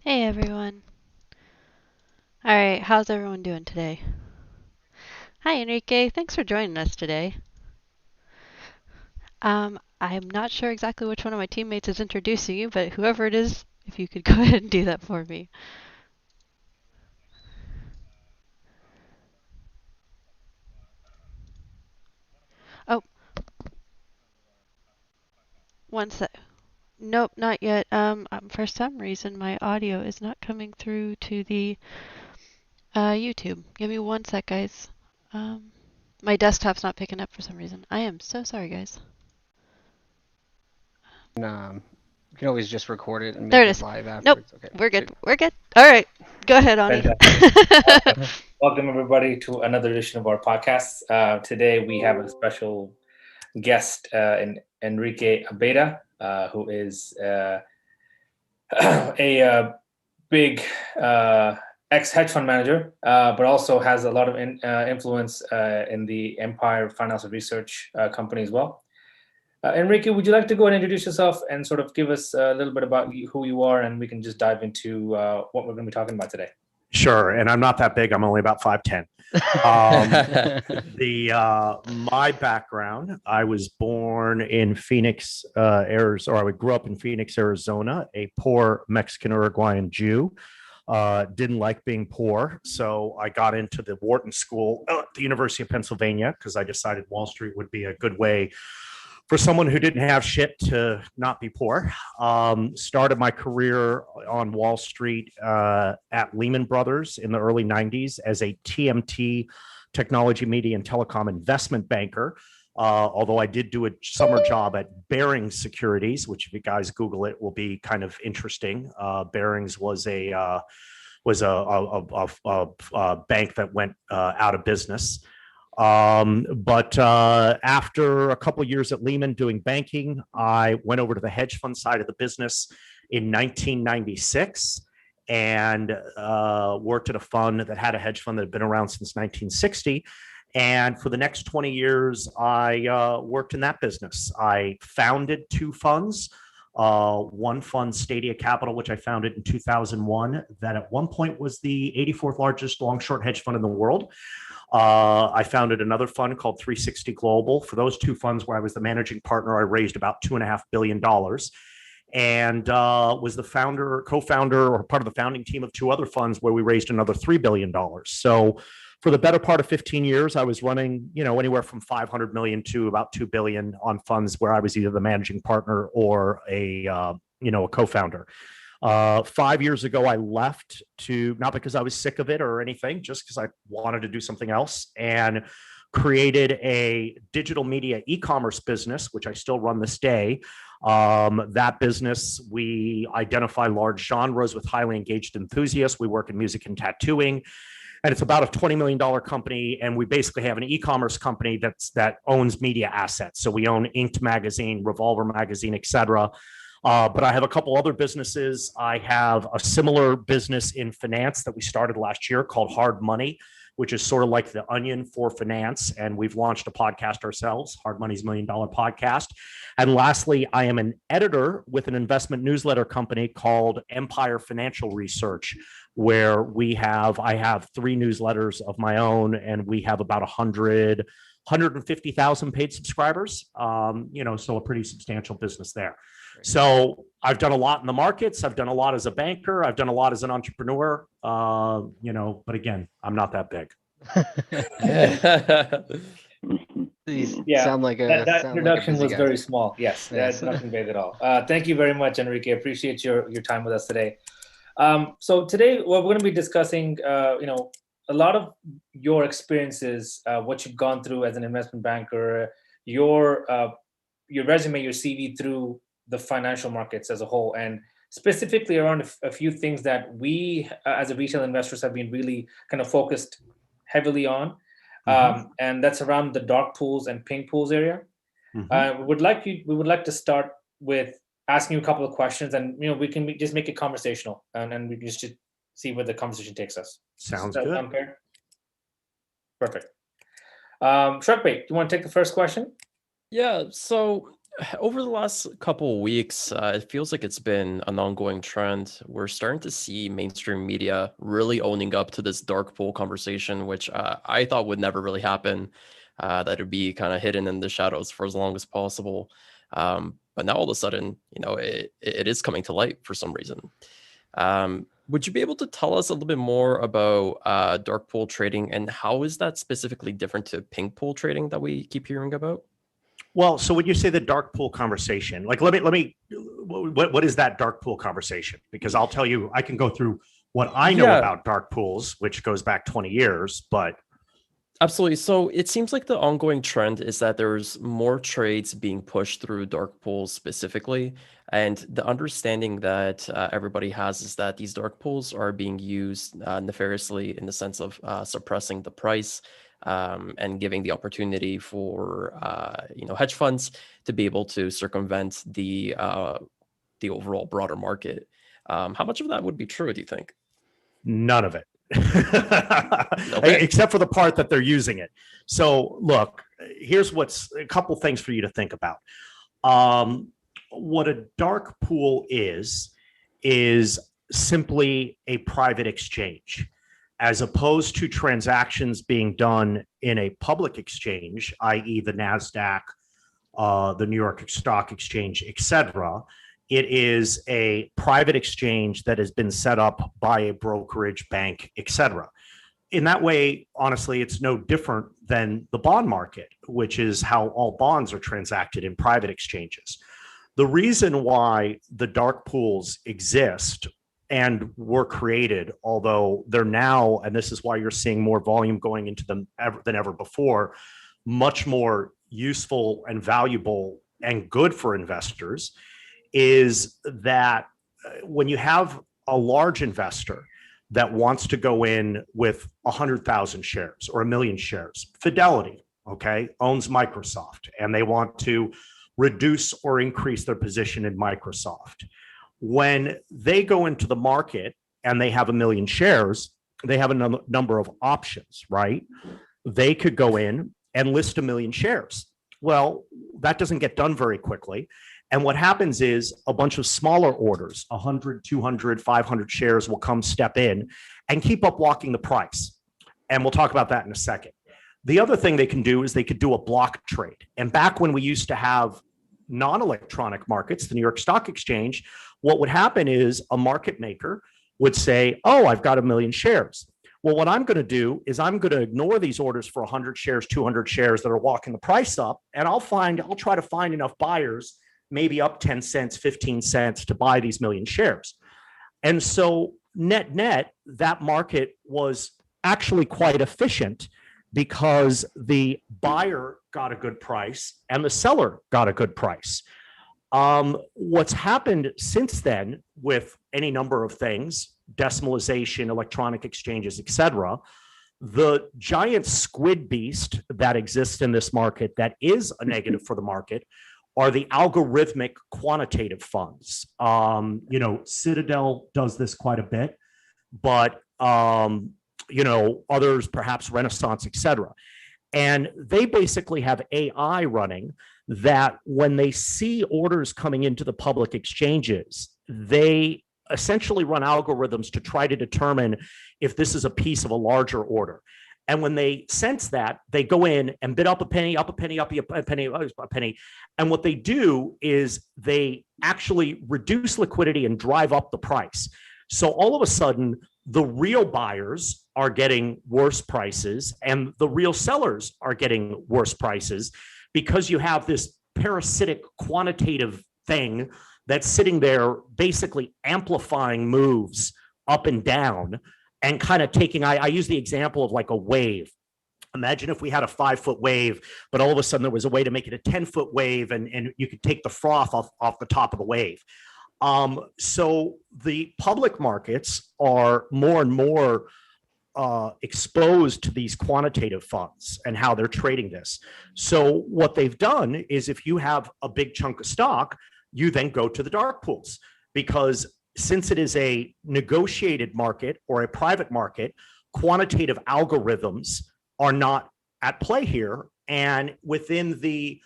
Hey everyone. All right, how's everyone doing today? Hi Enrique, thanks for joining us today. I'm not sure exactly which one of my teammates is introducing you, but whoever it is, if you could go ahead and do that for me. Oh, one sec. Nope, not yet. For some reason my audio is not coming through to the YouTube. Give me one sec, guys. Um, my desktop's not picking up for some reason. I am so sorry, guys. You can always just record it and There make it it is. live Nope, afterwards. Okay, we're good. sweet. We're good. All right, go ahead, Ani. Fantastic. Awesome. Welcome, everybody, to another edition of our podcast. Today, we have a special guest, Enrique Abeyta, who is a big ex hedge fund manager, but also has a lot of influence in the Empire Financial Research company as well. Enrique, would you like to go and introduce yourself and sort of give us a little bit about who you are, and we can just dive into what we're going to be talking about today? Sure, and I'm not that big. I'm only about 5'10". My background, I was born in Phoenix, Arizona, or I grew up in Phoenix, Arizona, a poor Mexican Uruguayan Jew. Didn't like being poor, so I got into the Wharton School at the University of Pennsylvania because I decided Wall Street would be a good way for someone who didn't have shit to not be poor. Started my career on Wall Street at Lehman Brothers in the early 90s as a TMT, technology, media, and telecom investment banker. Although I did do a summer job at Barings Securities, which if you guys Google it will be kind of interesting. Barings was a bank that went out of business. But after a couple of years at Lehman doing banking, I went over to the hedge fund side of the business in 1996 and worked at a fund that had a hedge fund that had been around since 1960. And for the next 20 years, I worked in that business. I founded two funds. One fund, Stadia Capital, which I founded in 2001, that at one point was the 84th largest long short hedge fund in the world. I founded another fund called 360 Global. For those two funds where I was the managing partner, I raised about $2.5 billion and was the co-founder, or part of the founding team of two other funds where we raised another $3 billion. So for the better part of 15 years, I was running, anywhere from 500 million to about 2 billion on funds where I was either the managing partner or a co-founder. 5 years ago, I left not because I was sick of it or anything, just because I wanted to do something else, and created a digital media e-commerce business, which I still run this day. That business, we identify large genres with highly engaged enthusiasts. We work in music and tattooing. And it's about a $20 million company. And we basically have an e-commerce company that owns media assets. So we own Inked Magazine, Revolver Magazine, et cetera. But I have a couple other businesses. I have a similar business in finance that we started last year called Hard Money, which is sort of like the Onion for finance. And we've launched a podcast ourselves, Hard Money's $1 Million Podcast. And lastly, I am an editor with an investment newsletter company called Empire Financial Research, where I have three newsletters of my own, and we have about 150,000 paid subscribers. So a pretty substantial business there. So I've done a lot in the markets. I've done a lot as a banker. I've done a lot as an entrepreneur. But again, I'm not that big. Yeah, sound like that introduction was guy. very small. Yes, that's nothing big at all. Thank you very much, Enrique. Appreciate your time with us today. So today, what we're going to be discussing, a lot of your experiences, what you've gone through as an investment banker, your resume, your CV through the financial markets as a whole, and specifically around a few things that we, as a retail investors, have been really kind of focused heavily on. And that's around the dark pools and pink pools area. We would like to start with asking you a couple of questions, and we can just make it conversational, and we can just see where the conversation takes us. Sounds good. Fair? Perfect. Shrekbait, do you want to take the first question? Yeah. So over the last couple of weeks, it feels like it's been an ongoing trend. We're starting to see mainstream media really owning up to this dark pool conversation, which I thought would never really happen, that it'd be kind of hidden in the shadows for as long as possible. But now all of a sudden, it is coming to light for some reason. Would you be able to tell us a little bit more about dark pool trading, and how is that specifically different to pink pool trading that we keep hearing about? Well, so when you say the dark pool conversation, like let me, what is that dark pool conversation? Because I'll tell you, I can go through what I know about dark pools, which goes back 20 years, but. Absolutely. So it seems like the ongoing trend is that there's more trades being pushed through dark pools specifically. And the understanding that everybody has is that these dark pools are being used nefariously in the sense of suppressing the price and giving the opportunity for hedge funds to be able to circumvent the overall broader market. How much of that would be true, do you think? None of it. Except for the part that they're using it. So look, here's what's a couple things for you to think about. What a dark pool is simply a private exchange, as opposed to transactions being done in a public exchange, i.e. the NASDAQ, the New York Stock Exchange, etc. It is a private exchange that has been set up by a brokerage bank, etc. In that way, honestly, it's no different than the bond market, which is how all bonds are transacted in private exchanges. The reason why the dark pools exist and were created, although they're now, and this is why you're seeing more volume going into them than ever before, much more useful and valuable and good for investors, is that when you have a large investor that wants to go in with 100,000 shares or 1 million shares, Fidelity, owns Microsoft, and they want to reduce or increase their position in Microsoft. When they go into the market and they have 1 million shares, they have a number of options, right? They could go in and list 1 million shares. Well, that doesn't get done very quickly. And what happens is a bunch of smaller orders, 100, 200, 500 shares will come step in and keep up walking the price. And we'll talk about that in a second. The other thing they can do is they could do a block trade. And back when we used to have non-electronic markets, the New York Stock Exchange, what would happen is a market maker would say, oh, I've got 1 million shares. Well, what I'm going to do is I'm going to ignore these orders for 100 shares, 200 shares that are walking the price up, and I'll try to find enough buyers, maybe up 10 cents, 15 cents to buy these 1 million shares. And so net, that market was actually quite efficient because the buyer got a good price and the seller got a good price. What's happened since then with any number of things, decimalization, electronic exchanges, etc., the giant squid beast that exists in this market that is a negative for the market are the algorithmic quantitative funds. Citadel does this quite a bit, but others, perhaps Renaissance, etc. And they basically have AI running that when they see orders coming into the public exchanges, they essentially run algorithms to try to determine if this is a piece of a larger order. And when they sense that, they go in and bid up a penny, up a penny, up a penny, a penny. And what they do is they actually reduce liquidity and drive up the price. So all of a sudden, the real buyers are getting worse prices and the real sellers are getting worse prices because you have this parasitic quantitative thing that's sitting there basically amplifying moves up and down and kind of taking, I use the example of like a wave. Imagine if we had a 5-foot wave, but all of a sudden there was a way to make it a 10-foot wave and you could take the froth off the top of the wave. So the public markets are more and more exposed to these quantitative funds and how they're trading this. So what they've done is if you have a big chunk of stock, you then go to the dark pools because since it is a negotiated market or a private market, quantitative algorithms are not at play here. And within the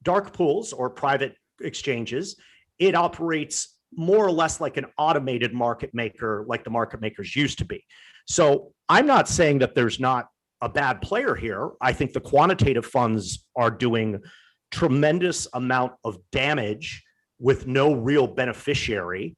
dark pools or private exchanges, it operates more or less like an automated market maker, like the market makers used to be. So I'm not saying that there's not a bad player here. I think the quantitative funds are doing tremendous amount of damage with no real beneficiary.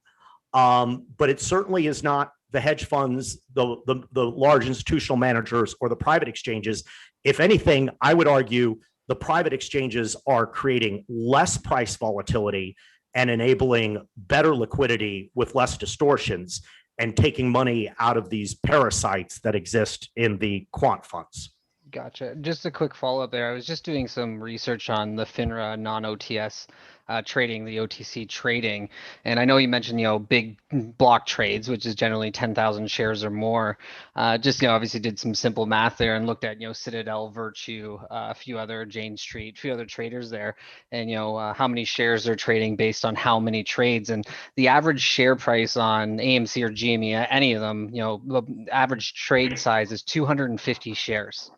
But it certainly is not the hedge funds, the large institutional managers, or the private exchanges. If anything, I would argue the private exchanges are creating less price volatility and enabling better liquidity with less distortions and taking money out of these parasites that exist in the quant funds. Gotcha. Just a quick follow-up there. I was just doing some research on the FINRA non-OTS trading, the OTC trading. And I know you mentioned, big block trades, which is generally 10,000 shares or more. Obviously did some simple math there and looked at, Citadel, Virtue, a few other Jane Street, a few other traders there, and, how many shares they're trading based on how many trades. And the average share price on AMC or GME, any of them, the average trade size is 250 shares.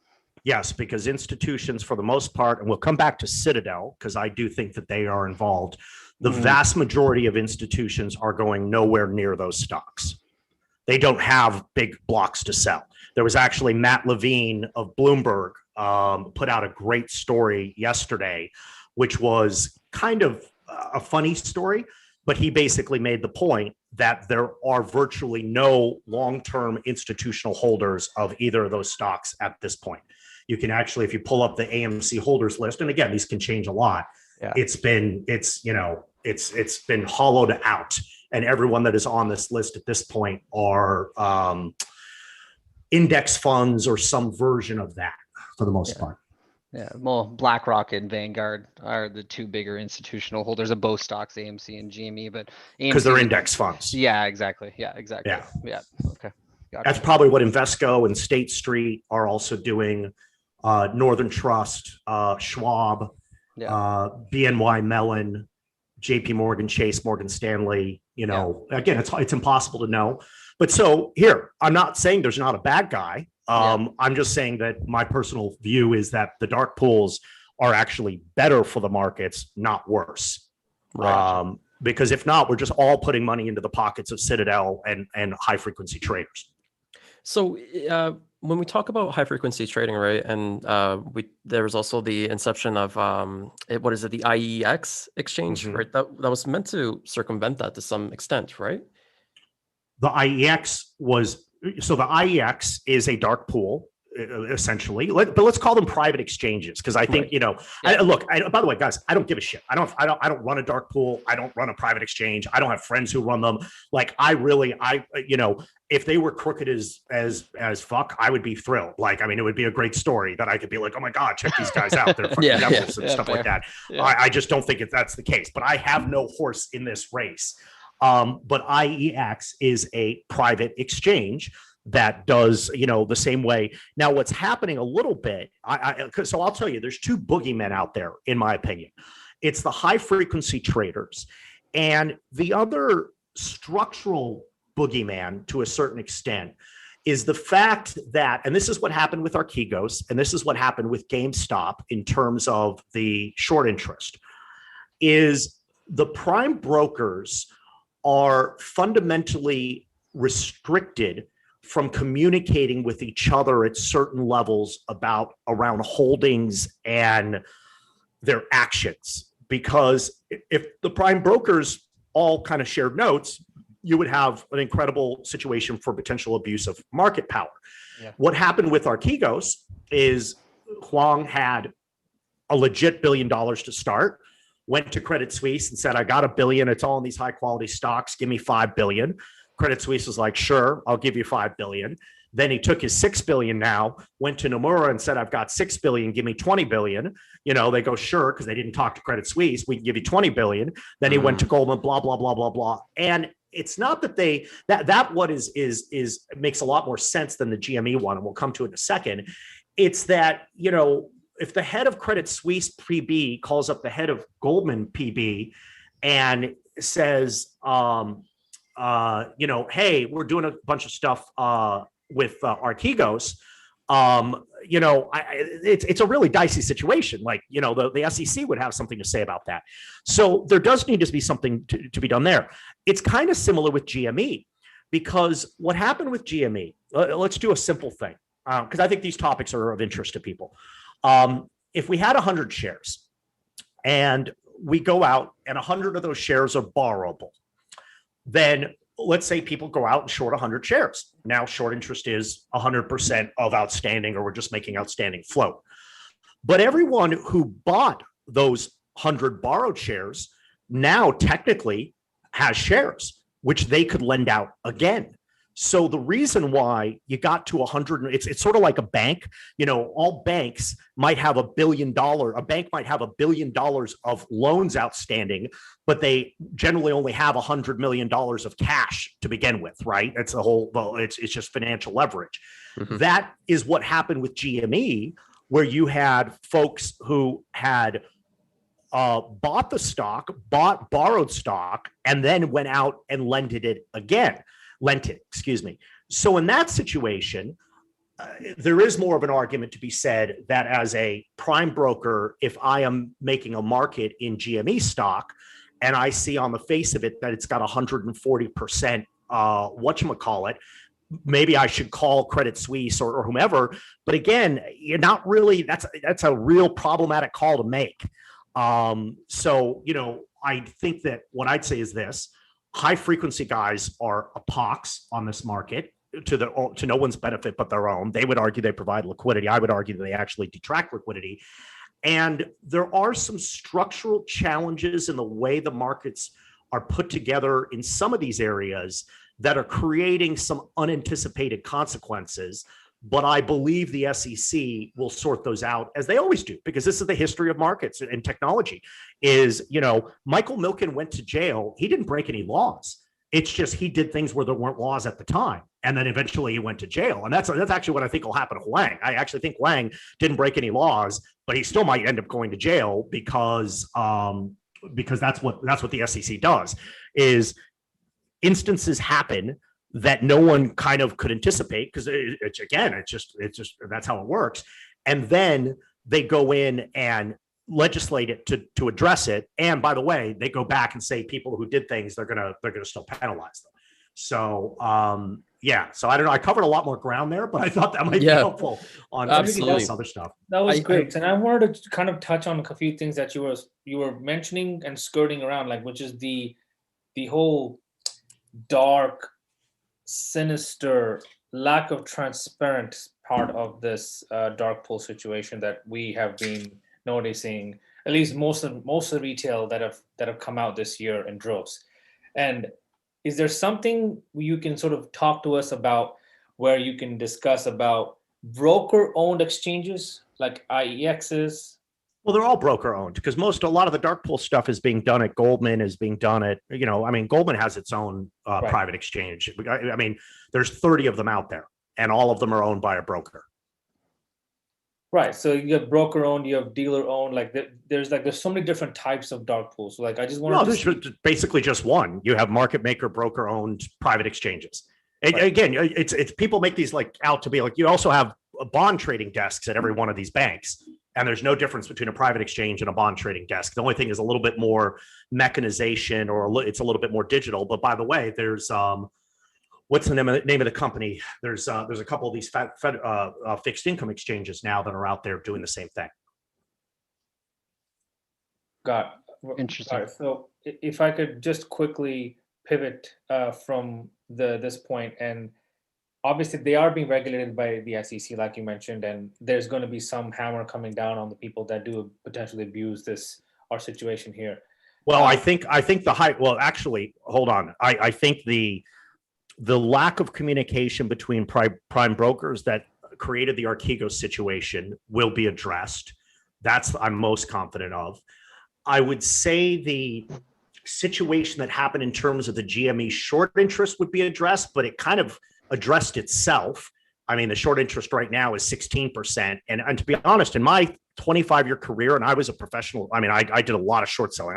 Yes, because institutions, for the most part, and we'll come back to Citadel, because I do think that they are involved. The vast majority of institutions are going nowhere near those stocks. They don't have big blocks to sell. There was actually Matt Levine of Bloomberg put out a great story yesterday, which was kind of a funny story, but he basically made the point that there are virtually no long-term institutional holders of either of those stocks at this point. You can actually, if you pull up the AMC holders list, and again, these can change a lot. Yeah. It's been hollowed out, and everyone that is on this list at this point are index funds or some version of that for the most part. Yeah, well, BlackRock and Vanguard are the two bigger institutional holders of both stocks, AMC and GME, but because they're index funds. Yeah, exactly. Yeah. Okay. Gotcha. That's probably what Invesco and State Street are also doing. Northern Trust, Schwab, BNY Mellon, JP Morgan Chase, Morgan Stanley. Again, it's impossible to know. But so here, I'm not saying there's not a bad guy. I'm just saying that my personal view is that the dark pools are actually better for the markets, not worse. Right. Because if not, we're just all putting money into the pockets of Citadel and high frequency traders. So when we talk about high frequency trading, right, and there was also the inception of the IEX exchange, right? That was meant to circumvent that to some extent, right? The IEX is a dark pool, essentially. But let's call them private exchanges, because I think by the way, guys, I don't give a shit. I don't run a dark pool. I don't run a private exchange. I don't have friends who run them. Like if they were crooked as fuck, I would be thrilled. It would be a great story that I could be like, oh my god, check these guys out. They're fucking devils and stuff like that. Yeah. I just don't think that's the case. But I have no horse in this race. But IEX is a private exchange that does, the same way. Now, what's happening a little bit, so I'll tell you, there's two boogeymen out there, in my opinion. It's the high frequency traders, and the other structural boogeyman, to a certain extent, is the fact that, and this is what happened with Archegos, and this is what happened with GameStop in terms of the short interest, is the prime brokers are fundamentally restricted from communicating with each other at certain levels around holdings and their actions. Because if the prime brokers all kind of shared notes, you would have an incredible situation for potential abuse of market power. Yeah. What happened with Archegos is Huang had a legit $1 billion to start, went to Credit Suisse and said, I got $1 billion. It's all in these high quality stocks. Give me $5 billion. Credit Suisse was like, sure, I'll give you $5 billion. Then he took his $6 billion now, went to Nomura and said, I've got $6 billion, give me $20 billion. They go, sure, because they didn't talk to Credit Suisse. We can give you $20 billion. Then he went to Goldman, blah, blah, blah, blah, blah. And it's not that that what is makes a lot more sense than the GME one, and we'll come to it in a second. It's that, if the head of Credit Suisse PB calls up the head of Goldman PB and says, hey, we're doing a bunch of stuff with Archegos, it's a really dicey situation. Like, the SEC would have something to say about that. So there does need to be something to be done there. It's kind of similar with GME, because what happened with GME, let's do a simple thing, because I think these topics are of interest to people. If we had 100 shares and we go out and 100 of those shares are borrowable, then let's say people go out and short 100 shares. Now short interest is 100% of outstanding, or we're just making outstanding float. But everyone who bought those 100 borrowed shares now technically has shares, which they could lend out again. So the reason why you got to 100, it's sort of like a bank. All banks might have $1 billion. A bank might have $1 billion of loans outstanding, but they generally only have $100 million of cash to begin with, right? That's it's just financial leverage. Mm-hmm. That is what happened with GME, where you had folks who had bought the stock, borrowed stock, and then went out and lent it. So in that situation, there is more of an argument to be said that as a prime broker, if I am making a market in GME stock and I see on the face of it that it's got 140%, whatchamacallit, maybe I should call Credit Suisse or whomever. But again, you're not really, that's a real problematic call to make. So, I think that what I'd say is this: high frequency guys are a pox on this market to no one's benefit but their own. They would argue they provide liquidity. I would argue that they actually detract liquidity. And there are some structural challenges in the way the markets are put together in some of these areas that are creating some unanticipated consequences. But I believe the SEC will sort those out, as they always do, because this is the history of markets and technology. Michael Milken went to jail. He didn't break any laws. It's just he did things where there weren't laws at the time, and then eventually he went to jail. And that's actually what I think will happen to Wang. I actually think Wang didn't break any laws, but he still might end up going to jail because that's what the SEC does. Is instances happen that no one kind of could anticipate, because it's just that's how it works. And then they go in and legislate it to address it. And by the way, they go back and say people who did things, they're gonna still penalize them. So so I don't know. I covered a lot more ground there, but I thought that might be helpful on this other stuff. That was great. And I wanted to kind of touch on a few things that you were mentioning and skirting around, like, which is the whole dark, sinister, lack of transparent part of this dark pool situation that we have been noticing, at least most of the retail that have come out this year in droves. And is there something you can sort of talk to us about, where you can discuss about broker-owned exchanges like IEXs? Well, they're all broker owned, because a lot of the dark pool stuff is being done at Goldman, is being done at, Goldman has its own private exchange. I mean, there's 30 of them out there, and all of them are owned by a broker. Right. So you have broker owned, you have dealer owned. Like there's so many different types of dark pools. So I just wanted there's basically just one. You have market maker, broker owned private exchanges. Right. Again, it's people make these out to be like, you also have bond trading desks at every one of these banks. And there's no difference between a private exchange and a bond trading desk. The only thing is a little bit more mechanization, or it's a little bit more digital. But by the way, there's what's the name of the company? There's a couple of these fixed income exchanges now that are out there doing the same thing. Got it. Interesting. Right, so if I could just quickly pivot from this point, and obviously they are being regulated by the SEC, like you mentioned, and there's going to be some hammer coming down on the people that do potentially abuse our situation here. Well, I think the high. Well, actually, hold on. I think the lack of communication between prime brokers that created the Archegos situation will be addressed. I'm most confident of. I would say the situation that happened in terms of the GME short interest would be addressed, but it kind of addressed itself. I mean, the short interest right now is 16%. And to be honest, in my 25-year career, and I was a professional, I mean, I did a lot of short selling.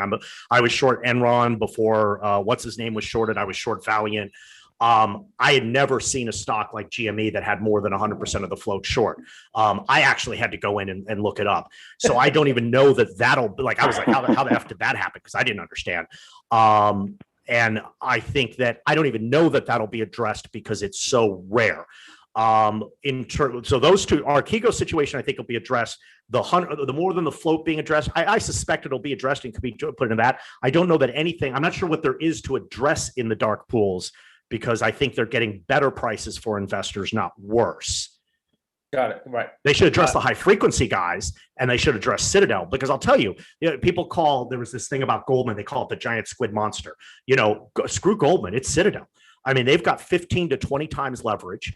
I was short Enron before what's his name was shorted. I was short Valiant. I had never seen a stock like GME that had more than 100% of the float short. I actually had to go in and look it up. So I don't even know that that'll like, I was like, how the F did that happen? Because I didn't understand. And I think that I don't even know that that'll be addressed because it's so rare. So those two, Archegos situation, I think will be addressed. The more than the float being addressed, I suspect it'll be addressed and could be put into that. I don't know that anything. I'm not sure what there is to address in the dark pools because I think they're getting better prices for investors, not worse. Got it. Right. They should address the high frequency guys, and they should address Citadel, because I'll tell you, people there was this thing about Goldman. They call it the giant squid monster. Screw Goldman. It's Citadel. I mean, they've got 15 to 20 times leverage,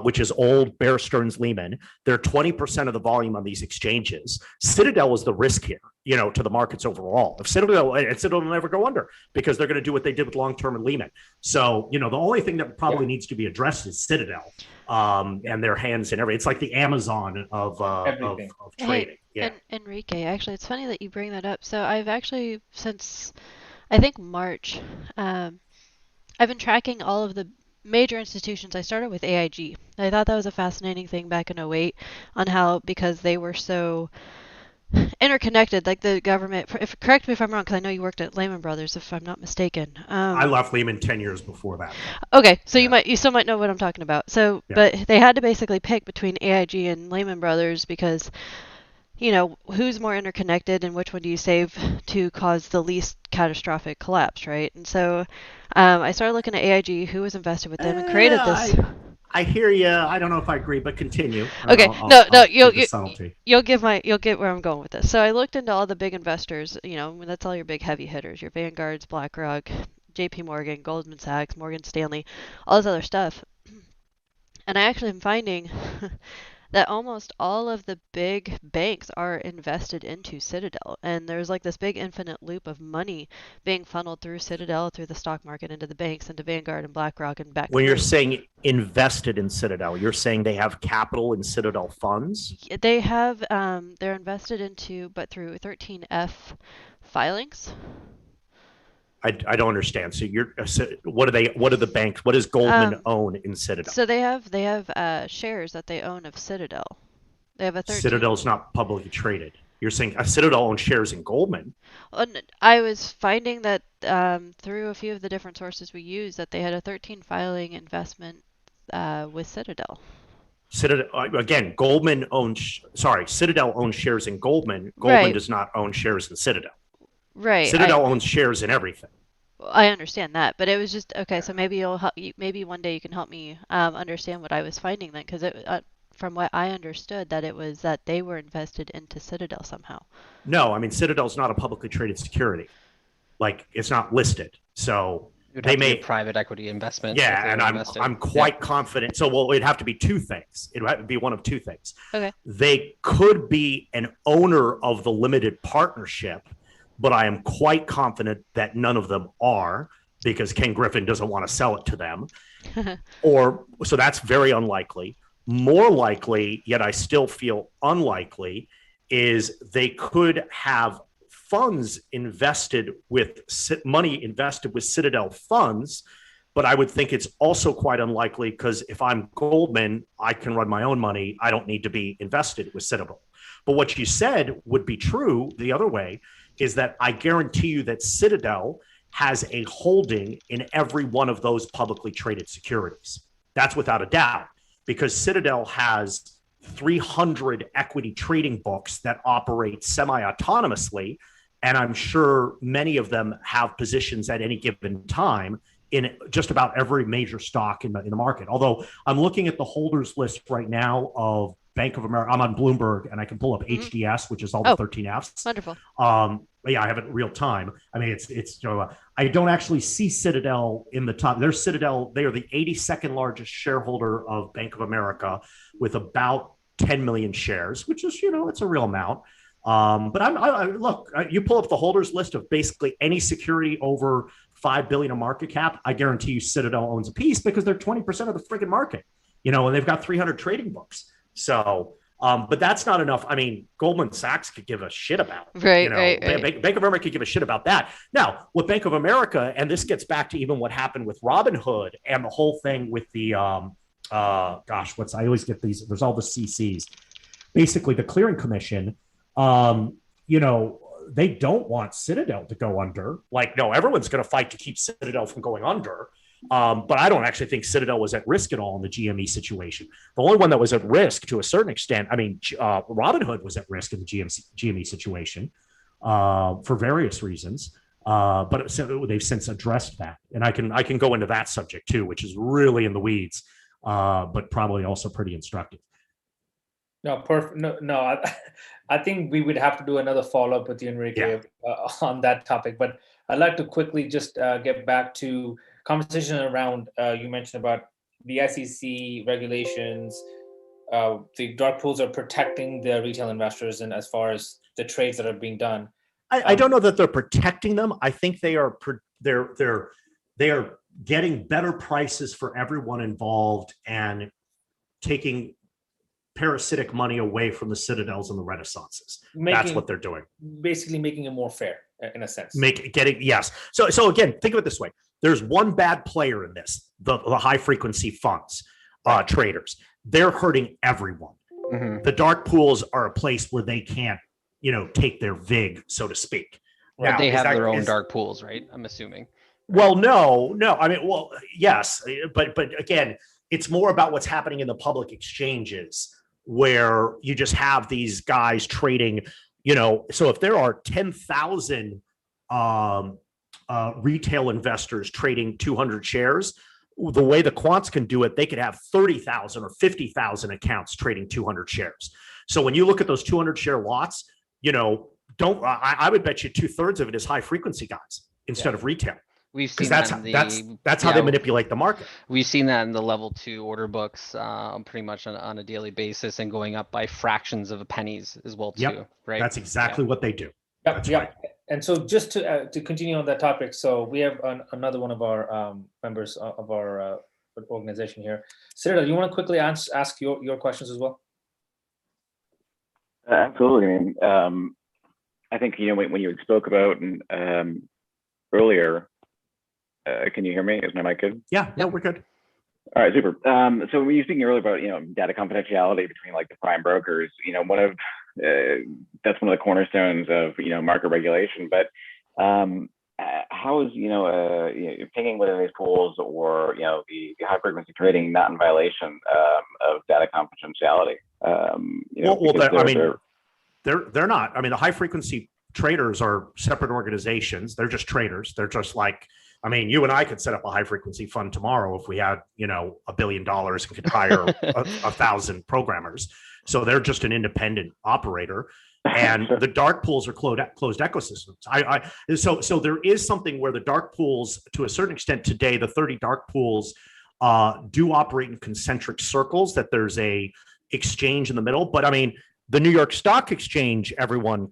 which is old Bear Stearns Lehman. They're 20% of the volume on these exchanges. Citadel is the risk here, to the markets overall. If Citadel will never go under because they're going to do what they did with long-term and Lehman. So, the only thing that probably needs to be addressed is Citadel and their hands in everything. It's like the Amazon of trading. Hey, Enrique, actually, it's funny that you bring that up. So I've actually, since I think March, I've been tracking all of the major institutions. I started with AIG. I thought that was a fascinating thing back in 08 on how, because they were so interconnected, like the government, correct me if I'm wrong, because I know you worked at Lehman Brothers, if I'm not mistaken. I left Lehman 10 years before that. Okay, so you still might know what I'm talking about. So, but they had to basically pick between AIG and Lehman Brothers because, who's more interconnected and which one do you save to cause the least catastrophic collapse, right? And so I started looking at AIG, who was invested with them, and created this. I hear you. I don't know if I agree, but continue. Okay, you'll get where I'm going with this. So I looked into all the big investors. That's all your big heavy hitters, your Vanguards, BlackRock, J.P. Morgan, Goldman Sachs, Morgan Stanley, all this other stuff. And I actually am finding that almost all of the big banks are invested into Citadel. And there's like this big infinite loop of money being funneled through Citadel, through the stock market, into the banks, into Vanguard and BlackRock and back. When you're saying invested in Citadel, you're saying they have capital in Citadel funds? They have, they're invested into, but through 13F filings. I don't understand. So what does Goldman own in Citadel? So they have shares that they own of Citadel. They have a 13. Citadel's not publicly traded. You're saying Citadel owns shares in Goldman? I was finding that through a few of the different sources we use that they had a 13 filing investment with Citadel. Citadel owns shares in Goldman. Goldman Right. does not own shares in Citadel. Right. Citadel owns shares in everything. I understand that, but it was just okay. So maybe maybe one day you can help me understand what I was finding then, because from what I understood, that it was that they were invested into Citadel somehow. No, I mean Citadel's not a publicly traded security. Like, it's not listed, so they may private equity investment. Yeah, and I'm quite confident. So, it'd have to be two things. It would be one of two things. Okay. They could be an owner of the limited partnership, but I am quite confident that none of them are, because Ken Griffin doesn't want to sell it to them. So that's very unlikely. More likely, yet I still feel unlikely, is they could have funds invested with money invested with Citadel funds, but I would think it's also quite unlikely, because if I'm Goldman, I can run my own money. I don't need to be invested with Citadel. But what you said would be true the other way, is that I guarantee you that Citadel has a holding in every one of those publicly traded securities. That's without a doubt, because Citadel has 300 equity trading books that operate semi-autonomously, and I'm sure many of them have positions at any given time in just about every major stock in the market. Although I'm looking at the holders list right now of Bank of America. I'm on Bloomberg, and I can pull up HDS, which is all the 13Fs. Wonderful. Yeah, I have it in real time. I mean, it's I don't actually see Citadel in the top. There's Citadel. They are the 82nd largest shareholder of Bank of America with about 10 million shares, which is, it's a real amount. But look, you pull up the holders list of basically any security over 5 billion of market cap. I guarantee you Citadel owns a piece, because they're 20% of the friggin' market, and they've got 300 trading books. So But that's not enough. I mean, Goldman Sachs could give a shit about, Right, Bank of America could give a shit about that. Now, with Bank of America, and this gets back to even what happened with Robinhood and the whole thing with the, I always get these, there's all the CCs. Basically, the clearing commission, they don't want Citadel to go under. Like, no, everyone's going to fight to keep Citadel from going under. But I don't actually think Citadel was at risk at all in the GME situation. The only one that was at risk to a certain extent, Robinhood was at risk in the GME situation for various reasons. But they've since addressed that. And I can go into that subject too, which is really in the weeds, but probably also pretty instructive. No, perfect. No. I think we would have to do another follow-up with you, Enrique, on that topic. But I'd like to quickly just get back to conversation around, you mentioned about the SEC regulations. The dark pools are protecting the retail investors, and as far as the trades that are being done. I don't know that they're protecting them. I think they are getting better prices for everyone involved and taking parasitic money away from the Citadels and the Renaissances. That's what they're doing. Basically making it more fair in a sense. Yes. So again, think of it this way. There's one bad player in this, the high frequency funds, traders. They're hurting everyone. Mm-hmm. The dark pools are a place where they can't, take their vig, so to speak. Now, they have their own dark pools, right? I'm assuming. Well, no. I mean, well, yes, but again, it's more about what's happening in the public exchanges where you just have these guys trading, so if there are 10,000 retail investors trading 200 shares, the way the quants can do it, they could have 30,000 or 50,000 accounts trading 200 shares. So when you look at those 200 share lots, I would bet you 2/3 of it is high frequency guys instead of retail. We've seen that's how they manipulate the market. We've seen that in the level 2 order books pretty much on a daily basis and going up by fractions of pennies as well too. Right. That's exactly what they do. Yep. Right. And so just to continue on that topic, so we have another one of our members of our organization here. Cyril, you want to quickly ask your questions as well? Absolutely. I mean, I think, when you spoke about earlier, can you hear me? Is my mic good? Yeah, no, we're good. All right, super. So when you were speaking earlier about, data confidentiality between like the prime brokers, that's one of the cornerstones of, market regulation. But how is, pinging within these pools or, the high frequency trading not in violation of data confidentiality? They're not. I mean, the high frequency traders are separate organizations. They're just traders. They're just like, you and I could set up a high frequency fund tomorrow if we had, $1 billion and could hire 1,000 programmers. So they're just an independent operator. And the dark pools are closed ecosystems. So there is something where the dark pools, to a certain extent today, the 30 dark pools do operate in concentric circles, that there's a exchange in the middle. But the New York Stock Exchange, everyone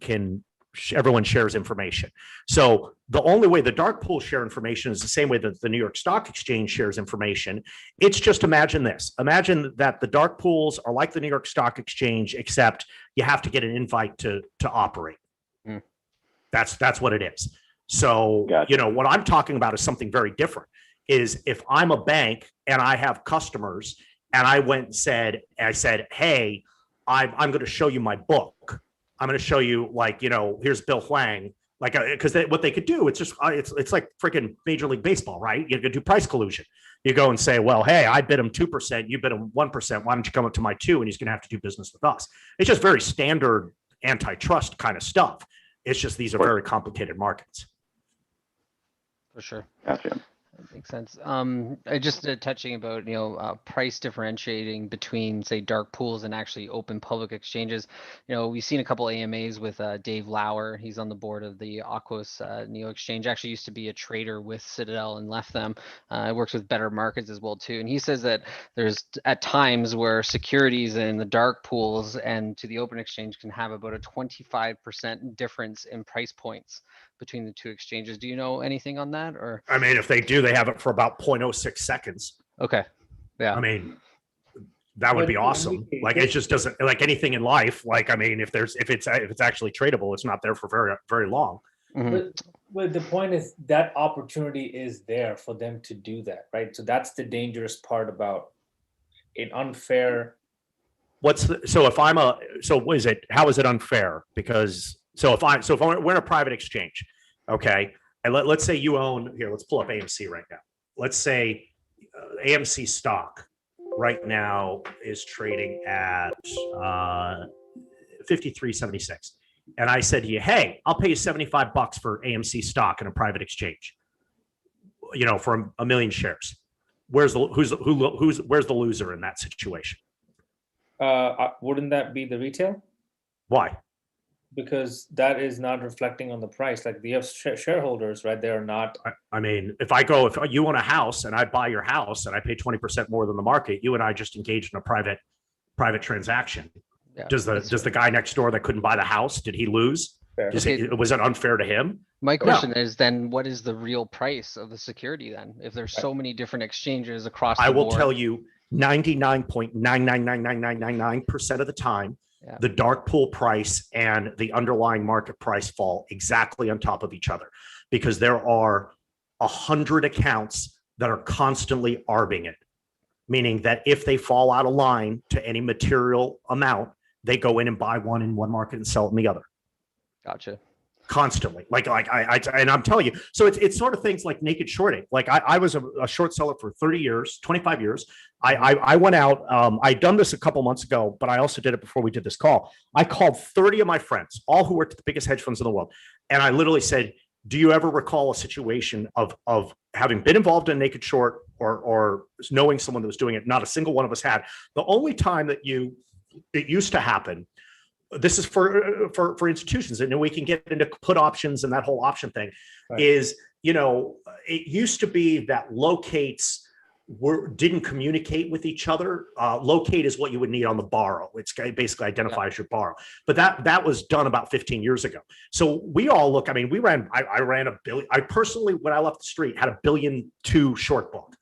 shares information. So the only way the dark pools share information is the same way that the New York Stock Exchange shares information. It's just imagine this. Imagine that the dark pools are like the New York Stock Exchange, except you have to get an invite to operate. Mm. That's what it is. So, gotcha. What I'm talking about is something very different. Is if I'm a bank and I have customers and I went and said, hey, I'm going to show you my book. I'm going to show you, here's Bill Hwang. Because what they could do, it's like freaking Major League Baseball, right? You could do price collusion. You go and say, well, hey, I bid him 2%, you bid him 1%. Why don't you come up to my 2%? And he's going to have to do business with us. It's just very standard antitrust kind of stuff. It's just these are very complicated markets. For sure. Gotcha. That makes sense. Just touching about, price differentiating between, say, dark pools and actually open public exchanges. We've seen a couple AMAs with Dave Lauer. He's on the board of the Aquos Neo Exchange. Actually used to be a trader with Citadel and left them. Works with Better Markets as well, too. And he says that there's at times where securities in the dark pools and to the open exchange can have about a 25% difference in price points between the two exchanges. Do you know anything on that? Or if they do, they have it for about 0.06 seconds. Okay. Yeah. That would But be awesome. Like it just doesn't, like anything in life. Like, I mean, if it's actually tradable, it's not there for very, very long. But the point is that opportunity is there for them to do that, right? So that's the dangerous part about an unfair. How is it unfair? Because if we're in a private exchange, okay, and let's say you own here, let's pull up AMC right now. Let's say AMC stock right now is trading at 53.76. And I said to you, hey, I'll pay you $75 for AMC stock in a private exchange, for a million shares. Where's the loser in that situation? Wouldn't that be the retail? Why? Because that is not reflecting on the price. Like the shareholders, right? They're not. I mean, if you own a house and I buy your house and I pay 20% more than the market, you and I just engaged in a private transaction. Yeah, does the guy next door that couldn't buy the house, did he lose? Was it unfair to him? My question is then, what is the real price of the security then? If there's so many different exchanges across the board. I will tell you 99.999999% of the time, the dark pool price and the underlying market price fall exactly on top of each other, because there are 100 accounts that are constantly arbing it, meaning that if they fall out of line to any material amount, they go in and buy one in one market and sell it in the other. Gotcha. Constantly, like and I'm telling you, so it's sort of things like naked shorting. Like I was a short seller for 30 years, 25 years. I went out. I'd done this a couple months ago, but I also did it before we did this call. I called 30 of my friends, all who worked at the biggest hedge funds in the world, and I literally said, "Do you ever recall a situation of having been involved in naked short or knowing someone that was doing it?" Not a single one of us had. The only time that it used to happen. This is for institutions, and we can get into put options and that whole option thing. Right. Is it used to be that locates didn't communicate with each other. Locate is what you would need on the borrow. It's basically identifies your borrow, but that was done about 15 years ago. So we all look. I mean, I ran $1 billion. I personally, when I left the street, had $1.2 billion short book.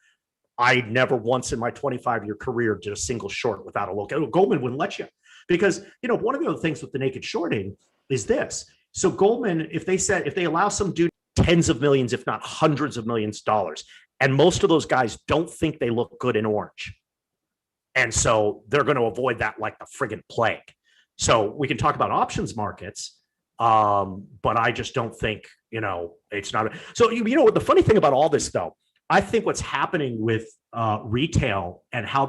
I never once in my 25-year career did a single short without a locate. Goldman wouldn't let you. Because, one of the other things with the naked shorting is this. So Goldman, if they allow some dude tens of millions, if not hundreds of millions of dollars, and most of those guys don't think they look good in orange. And so they're going to avoid that like the friggin' plague. So we can talk about options markets, but I just don't think, it's not. So, the funny thing about all this, though, I think what's happening with retail and how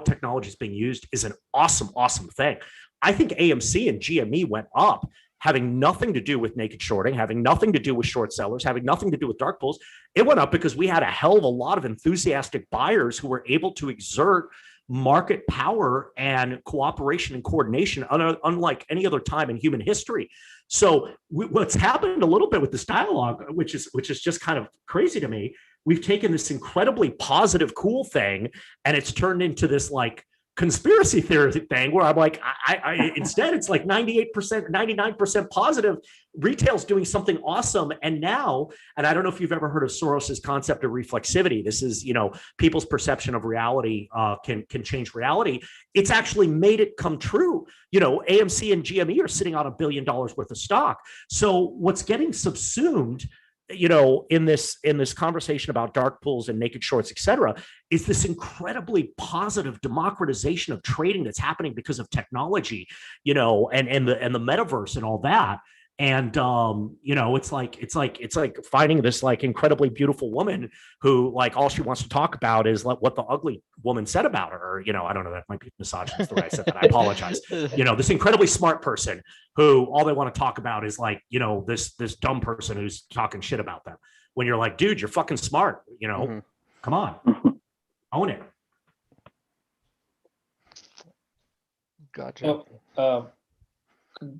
technology is being used is an awesome, awesome thing. I think AMC and GME went up, having nothing to do with naked shorting, having nothing to do with short sellers, having nothing to do with dark pools. It went up because we had a hell of a lot of enthusiastic buyers who were able to exert market power and cooperation and coordination unlike any other time in human history. So what's happened a little bit with this dialogue, which is just kind of crazy to me, we've taken this incredibly positive, cool thing, and it's turned into this like conspiracy theory thing where I'm like, I instead it's like 98%, 99% positive. Retail's doing something awesome. And now, and I don't know if you've ever heard of Soros's concept of reflexivity. This is, people's perception of reality can change reality. It's actually made it come true. AMC and GME are sitting on $1 billion worth of stock. So what's getting subsumed in this conversation about dark pools and naked shorts, et cetera, is this incredibly positive democratization of trading that's happening because of technology, and the metaverse and all that. And it's like finding this like incredibly beautiful woman who like all she wants to talk about is like what the ugly woman said about her. I don't know, that might be misogynist the way I said that. I apologize. This incredibly smart person who all they want to talk about is like, this dumb person who's talking shit about them. When you're like, dude, you're fucking smart. Come on, own it. Gotcha.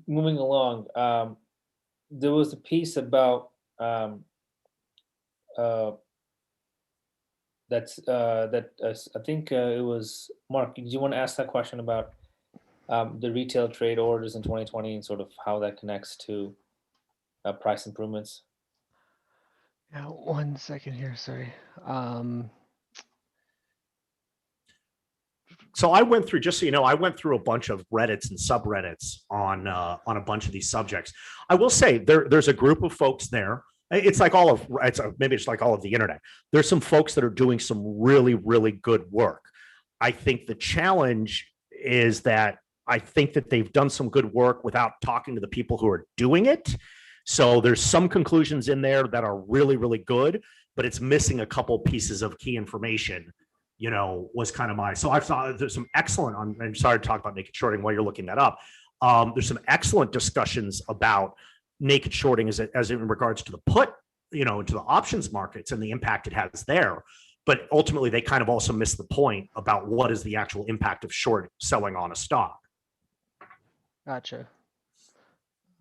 Moving along. There was a piece about I think it was Mark. Did you want to ask that question about the retail trade orders in 2020 and sort of how that connects to price improvements? Yeah, 1 second here. Sorry. So I went through, just so you know, I went through a bunch of Reddits and subreddits on a bunch of these subjects. I will say there's a group of folks there. It's like maybe it's like all of the internet. There's some folks that are doing some really, really good work. I think the challenge is that I think that they've done some good work without talking to the people who are doing it. So there's some conclusions in there that are really, really good, but it's missing a couple pieces of key information, was kind of so I thought there's some excellent, I'm sorry to talk about naked shorting while you're looking that up. There's some excellent discussions about naked shorting as in regards to the put, into the options markets and the impact it has there. But ultimately, they kind of also miss the point about what is the actual impact of short selling on a stock. Gotcha.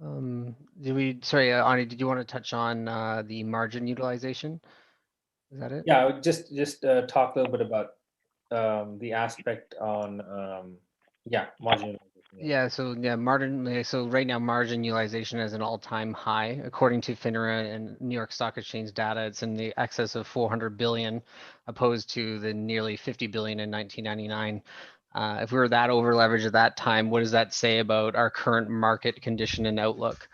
Sorry, Ani, did you want to touch on the margin utilization? Is that it? Yeah, I would just talk a little bit about the aspect on margin utilization. So right now margin utilization is an all-time high. According to FINRA and New York Stock Exchange data, it's in the excess of 400 billion, opposed to the nearly 50 billion in 1999. If we were that over leveraged at that time, what does that say about our current market condition and outlook?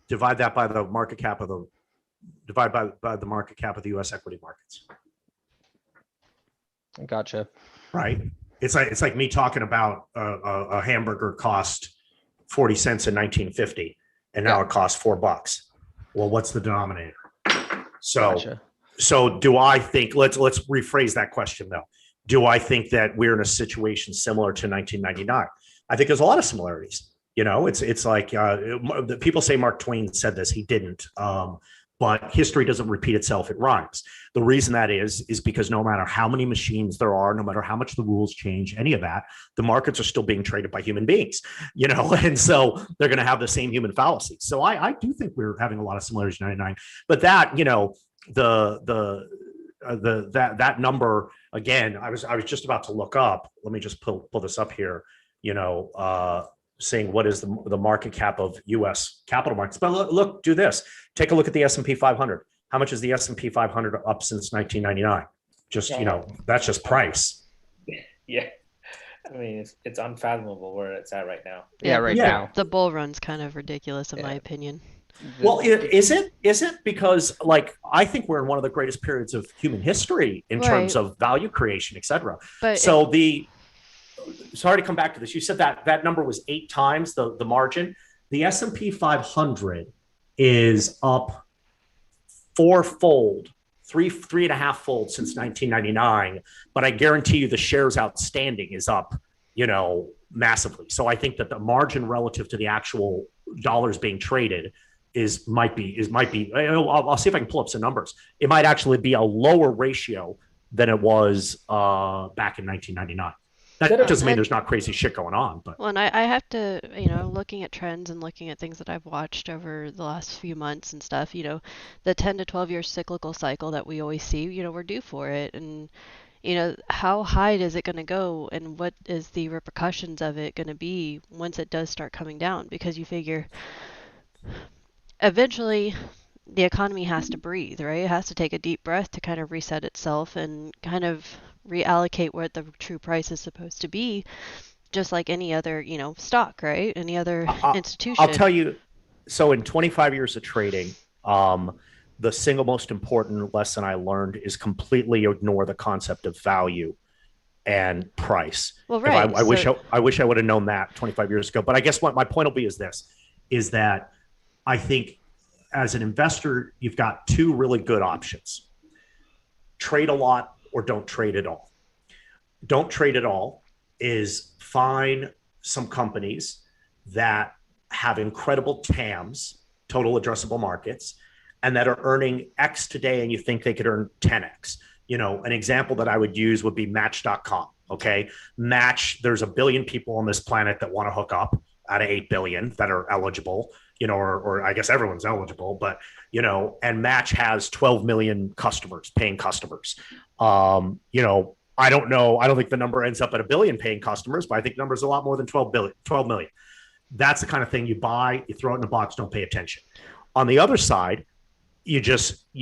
Divide that by the market cap of the market cap of the U.S. equity markets. Gotcha. Right. It's like me talking about a hamburger cost 40 cents in 1950, and now it costs $4. Well, what's the denominator? So, Gotcha. So do I think? Let's rephrase that question though. Do I think that we're in a situation similar to 1999? I think there's a lot of similarities. It's like people say Mark Twain said this. He didn't. But history doesn't repeat itself, it rhymes. The reason that is because no matter how many machines there are, no matter how much the rules change, any of that, the markets are still being traded by human beings, and so they're going to have the same human fallacies. So I do think we're having a lot of similarities in 99, but that, that number, again, I was just about to look up, let me just pull this up here, saying what is the market cap of U.S. capital markets. But look, do this. Take a look at the S&P 500. How much is the S&P 500 up since 1999? Just, that's just price. Yeah. I mean, it's unfathomable where it's at right now. Now. The bull run's kind of ridiculous in my opinion. Well, is it? Because I think we're in one of the greatest periods of human history in terms of value creation, et cetera. But sorry to come back to this. You said that number was 8 times the margin. The S&P 500 is up 4-fold, 3.5-fold since 1999. But I guarantee you the shares outstanding is up, massively. So I think that the margin relative to the actual dollars being traded might be. I'll see if I can pull up some numbers. It might actually be a lower ratio than it was back in 1999. That doesn't mean there's not crazy shit going on, but. Well, and I have to, looking at trends and looking at things that I've watched over the last few months and stuff, the 10 to 12 year cyclical cycle that we always see, we're due for it. And, how high is it going to go, and what is the repercussions of it going to be once it does start coming down? Because you figure eventually the economy has to breathe, right? It has to take a deep breath to kind of reset itself and kind of reallocate what the true price is supposed to be, just like any other, stock, right? Any other institution. I'll tell you, so in 25 years of trading, the single most important lesson I learned is completely ignore the concept of value and price. Well, right. I wish I would have known that 25 years ago. But I guess what my point will be is that I think as an investor, you've got 2 really good options. Trade a lot or don't trade at all. Don't trade at all is find some companies that have incredible TAMs, total addressable markets, and that are earning X today and you think they could earn 10X. An example that I would use would be Match.com. Okay. Match, there's 1 billion people on this planet that want to hook up out of 8 billion that are eligible, or I guess everyone's eligible, but, and Match has 12 million customers, paying customers. I don't know. I don't think the number ends up at 1 billion paying customers, but I think the number is a lot more than 12 million. That's the kind of thing you buy, you throw it in a box, don't pay attention. On the other side, you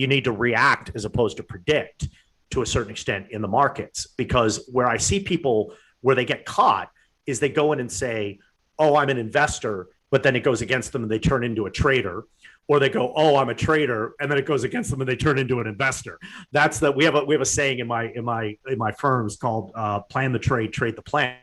need to react as opposed to predict to a certain extent in the markets, because where I see people Where they get caught is they go in and say, oh, I'm an investor, but then it goes against them and they turn into a trader. Or they go, oh, I'm a trader, and then it goes against them and they turn into an investor. That's we have a saying in my firms called plan the trade, trade the plan.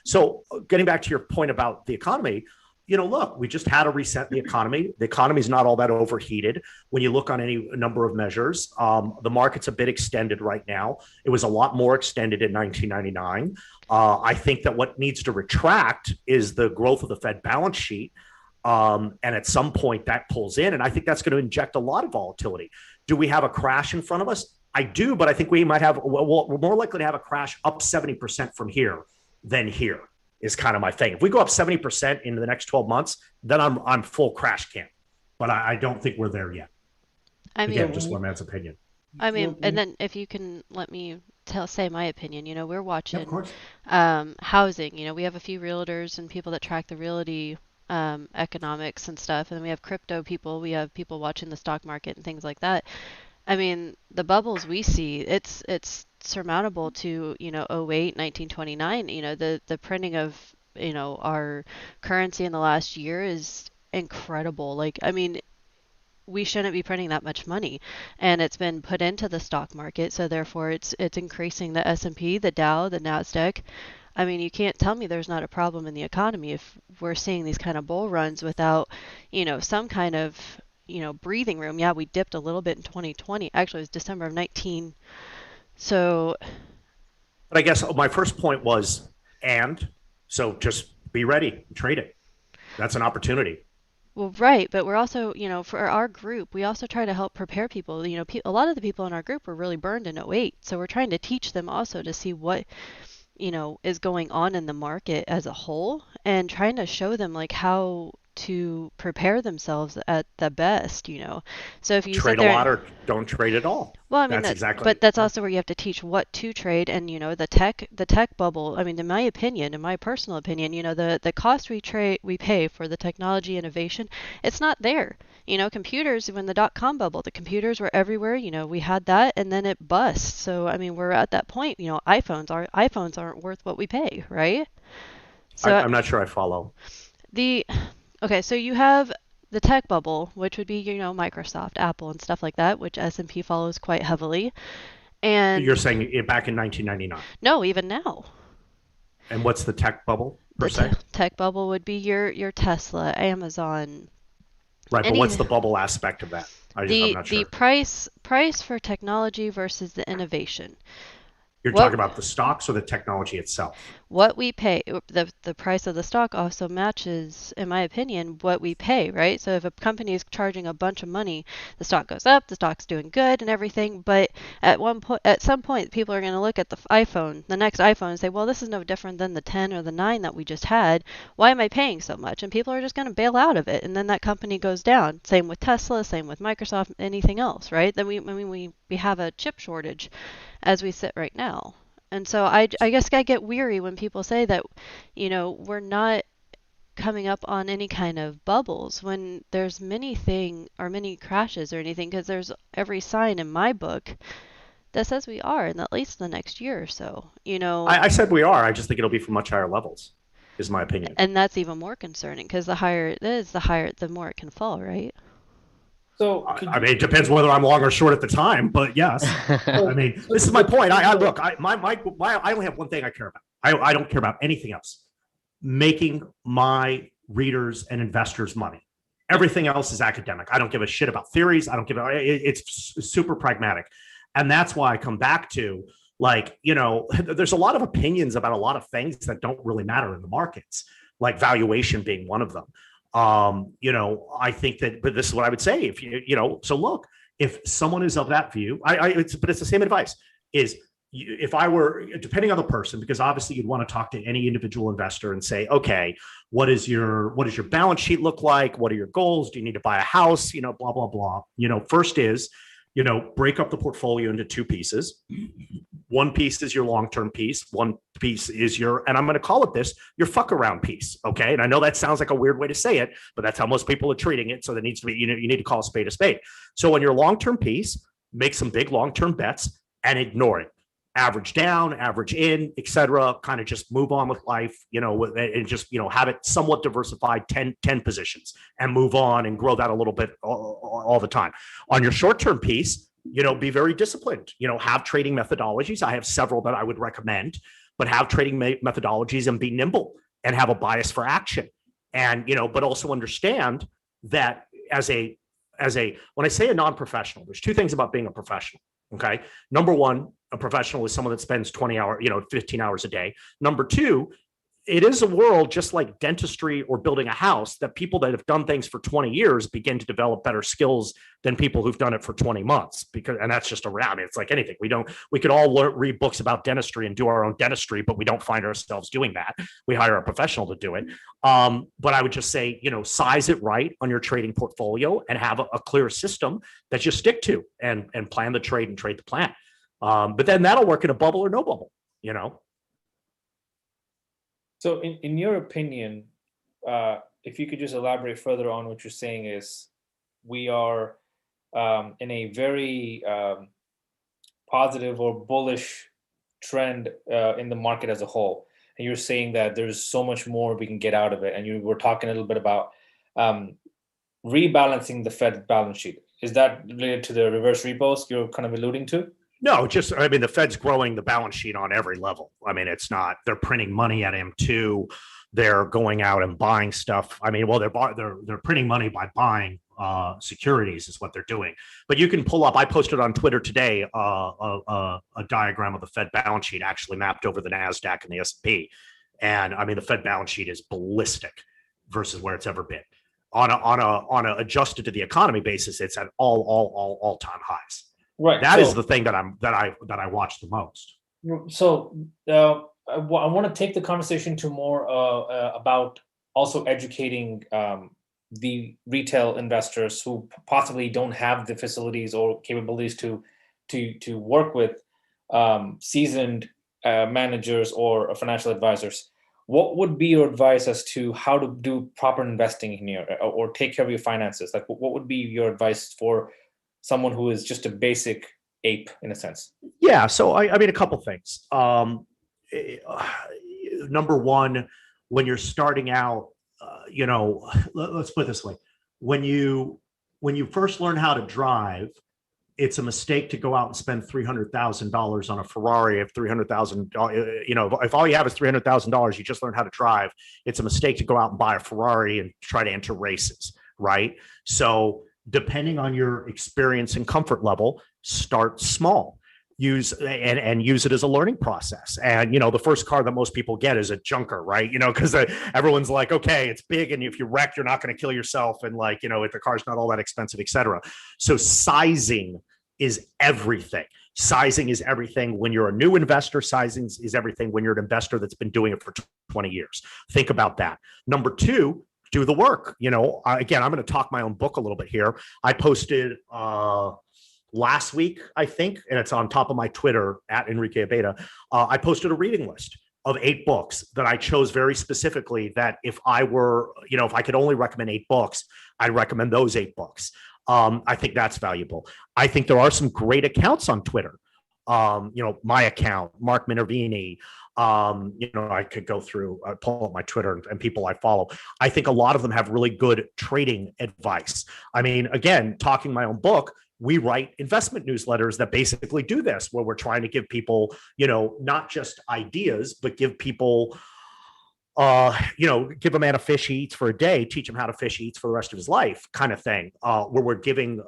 So getting back to your point about the economy, look, we just had to reset the economy. The economy is not all that overheated. When you look on any number of measures, the market's a bit extended right now. It was a lot more extended in 1999. I think that what needs to retract is the growth of the Fed balance sheet. And at some point that pulls in, and I think that's going to inject a lot of volatility. Do we have a crash in front of us? I do, but I think we might have, we're more likely to have a crash up 70% from here than here is kind of my thing. If we go up 70% in the next 12 months, then I'm full crash camp, but I don't think we're there yet. Again, just one man's opinion. And then if you can let me say my opinion, we're watching Yeah, of course. housing. We have a few realtors and people that track the realty economics and stuff, and then we have crypto people, we have people watching the stock market and things like that. The bubbles we see, it's surmountable to 08, 1929. The printing of our currency in the last year is incredible. We shouldn't be printing that much money, and it's been put into the stock market, so therefore it's increasing the S&P, the Dow, the Nasdaq. You can't tell me there's not a problem in the economy if we're seeing these kind of bull runs without, some kind of, breathing room. Yeah, we dipped a little bit in 2020. Actually, it was December of 19. So. But I guess my first point was, so just be ready, trade it. That's an opportunity. Well, right. But we're also, for our group, we also try to help prepare people. A lot of the people in our group were really burned in 08. So we're trying to teach them also to see what is going on in the market as a whole, and trying to show them how to prepare themselves at the best. So if you trade a lot or don't trade at all. Well, that's also where you have to teach what to trade. And the tech bubble, in my opinion, in my personal opinion, the cost we pay for the technology innovation, it's not there. Computers, when the .com bubble, the computers were everywhere. We had that, and then it busts. So we're at that point. iPhones aren't worth what we pay, right? So I'm not sure I follow. Okay, so you have the tech bubble, which would be Microsoft, Apple, and stuff like that, which S&P follows quite heavily. And you're saying back in 1999? No, even now. And what's the tech bubble per se? Tech bubble would be your Tesla, Amazon. Right, but what's the bubble aspect of that? I'm not sure. The price for technology versus the innovation. You're talking about the stocks or the technology itself? What we pay, the price of the stock also matches, in my opinion, what we pay, right? So if a company is charging a bunch of money, the stock goes up, the stock's doing good and everything, but at some point, people are going to look at the next iPhone, and say, well, this is no different than the 10 or the 9 that we just had. Why am I paying so much? And people are just going to bail out of it, and then that company goes down. Same with Tesla, same with Microsoft, anything else, right? Then we have a chip shortage as we sit right now. And so I guess I get weary when people say that, we're not coming up on any kind of bubbles when there's many crashes or anything, because there's every sign in my book that says we are in at least the next year or so. I said we are. I just think it'll be from much higher levels, is my opinion. And that's even more concerning, because the higher it is, the more it can fall, right? So it depends whether I'm long or short at the time, but yes. This is my point. I only have one thing I care about. I don't care about anything else. Making my readers and investors money. Everything else is academic. I don't give a shit about theories. It's super pragmatic. And that's why I come back to, there's a lot of opinions about a lot of things that don't really matter in the markets, like valuation being one of them. I think that, but this is what I would say. So look, if someone is of that view, but it's the same advice. If I were, depending on the person, because obviously you'd want to talk to any individual investor and say, okay, what does your balance sheet look like? What are your goals? Do you need to buy a house? Blah, blah, blah. First is, break up the portfolio into two pieces. One piece is your long-term piece. One piece is and I'm going to call it this, your fuck around piece. Okay. And I know that sounds like a weird way to say it, but that's how most people are treating it. So there needs to be, you need to call a spade. So on your long-term piece, make some big long-term bets and ignore it. average down, average in, et cetera, kind of just move on with life, and just, have it somewhat diversified, 10 positions and move on and grow that a little bit all the time. On your short-term piece, be very disciplined, have trading methodologies. I have several that I would recommend, but have trading methodologies and be nimble and have a bias for action. And, but also understand that when I say a non-professional, there's two things about being a professional. Okay. Number one, a professional is someone that spends 20 hours, 15 hours a day. Number two, it is a world just like dentistry or building a house that people that have done things for 20 years begin to develop better skills than people who've done it for 20 months. And that's just around. It's like anything. We could all read books about dentistry and do our own dentistry, but we don't find ourselves doing that. We hire a professional to do it. But I would just say, size it right on your trading portfolio and have a clear system that you stick to and plan the trade and trade the plan. But then that'll work in a bubble or no bubble, So in your opinion, if you could just elaborate further on what you're saying is we are in a very positive or bullish trend in the market as a whole. And you're saying that there's so much more we can get out of it. And you were talking a little bit about rebalancing the Fed balance sheet. Is that related to the reverse repos you're kind of alluding to? No, the Fed's growing the balance sheet on every level. It's not, they're printing money at M2. They're going out and buying stuff. They're printing money by buying securities is what they're doing. But you can pull up, I posted on Twitter today, a diagram of the Fed balance sheet actually mapped over the NASDAQ and the S&P. And the Fed balance sheet is ballistic versus where it's ever been. On a adjusted to the economy basis, it's at all-time highs. Right. That is the thing that I watch the most. So I want to take the conversation to more about also educating the retail investors who possibly don't have the facilities or capabilities to work with seasoned managers or financial advisors. What would be your advice as to how to do proper investing in here or take care of your finances? Like, what would be your advice for someone who is just a basic ape in a sense? Yeah. So a couple things. Number one, when you're starting out, let's put it this way. When you first learn how to drive, it's a mistake to go out and spend $300,000 on a Ferrari of $300,000. If all you have is $300,000, you just learn how to drive. It's a mistake to go out and buy a Ferrari and try to enter races. Right. So depending on your experience and comfort level, start small. Use it as a learning process. And, the first car that most people get is a junker, right? Because everyone's like, okay, it's big. And if you wreck, you're not going to kill yourself. And if the car's not all that expensive, et cetera. So sizing is everything. Sizing is everything when you're a new investor. Sizing is everything when you're an investor that's been doing it for 20 years. Think about that. Number two, do the work. Again, I'm going to talk my own book a little bit here. I posted last week, I think, and it's on top of my Twitter at Enrique Abeyta. I posted a reading list of 8 books that I chose very specifically that if I could only recommend 8 books, I'd recommend those 8 books. I think that's valuable. I think there are some great accounts on Twitter. My account, Mark Minervini. I could go through, pull up my Twitter and people I follow. I think a lot of them have really good trading advice. Again, talking my own book, we write investment newsletters that basically do this, where we're trying to give people, not just ideas, but give people, give a man a fish he eats for a day, teach him how to fish he eats for the rest of his life kind of thing, where we're giving,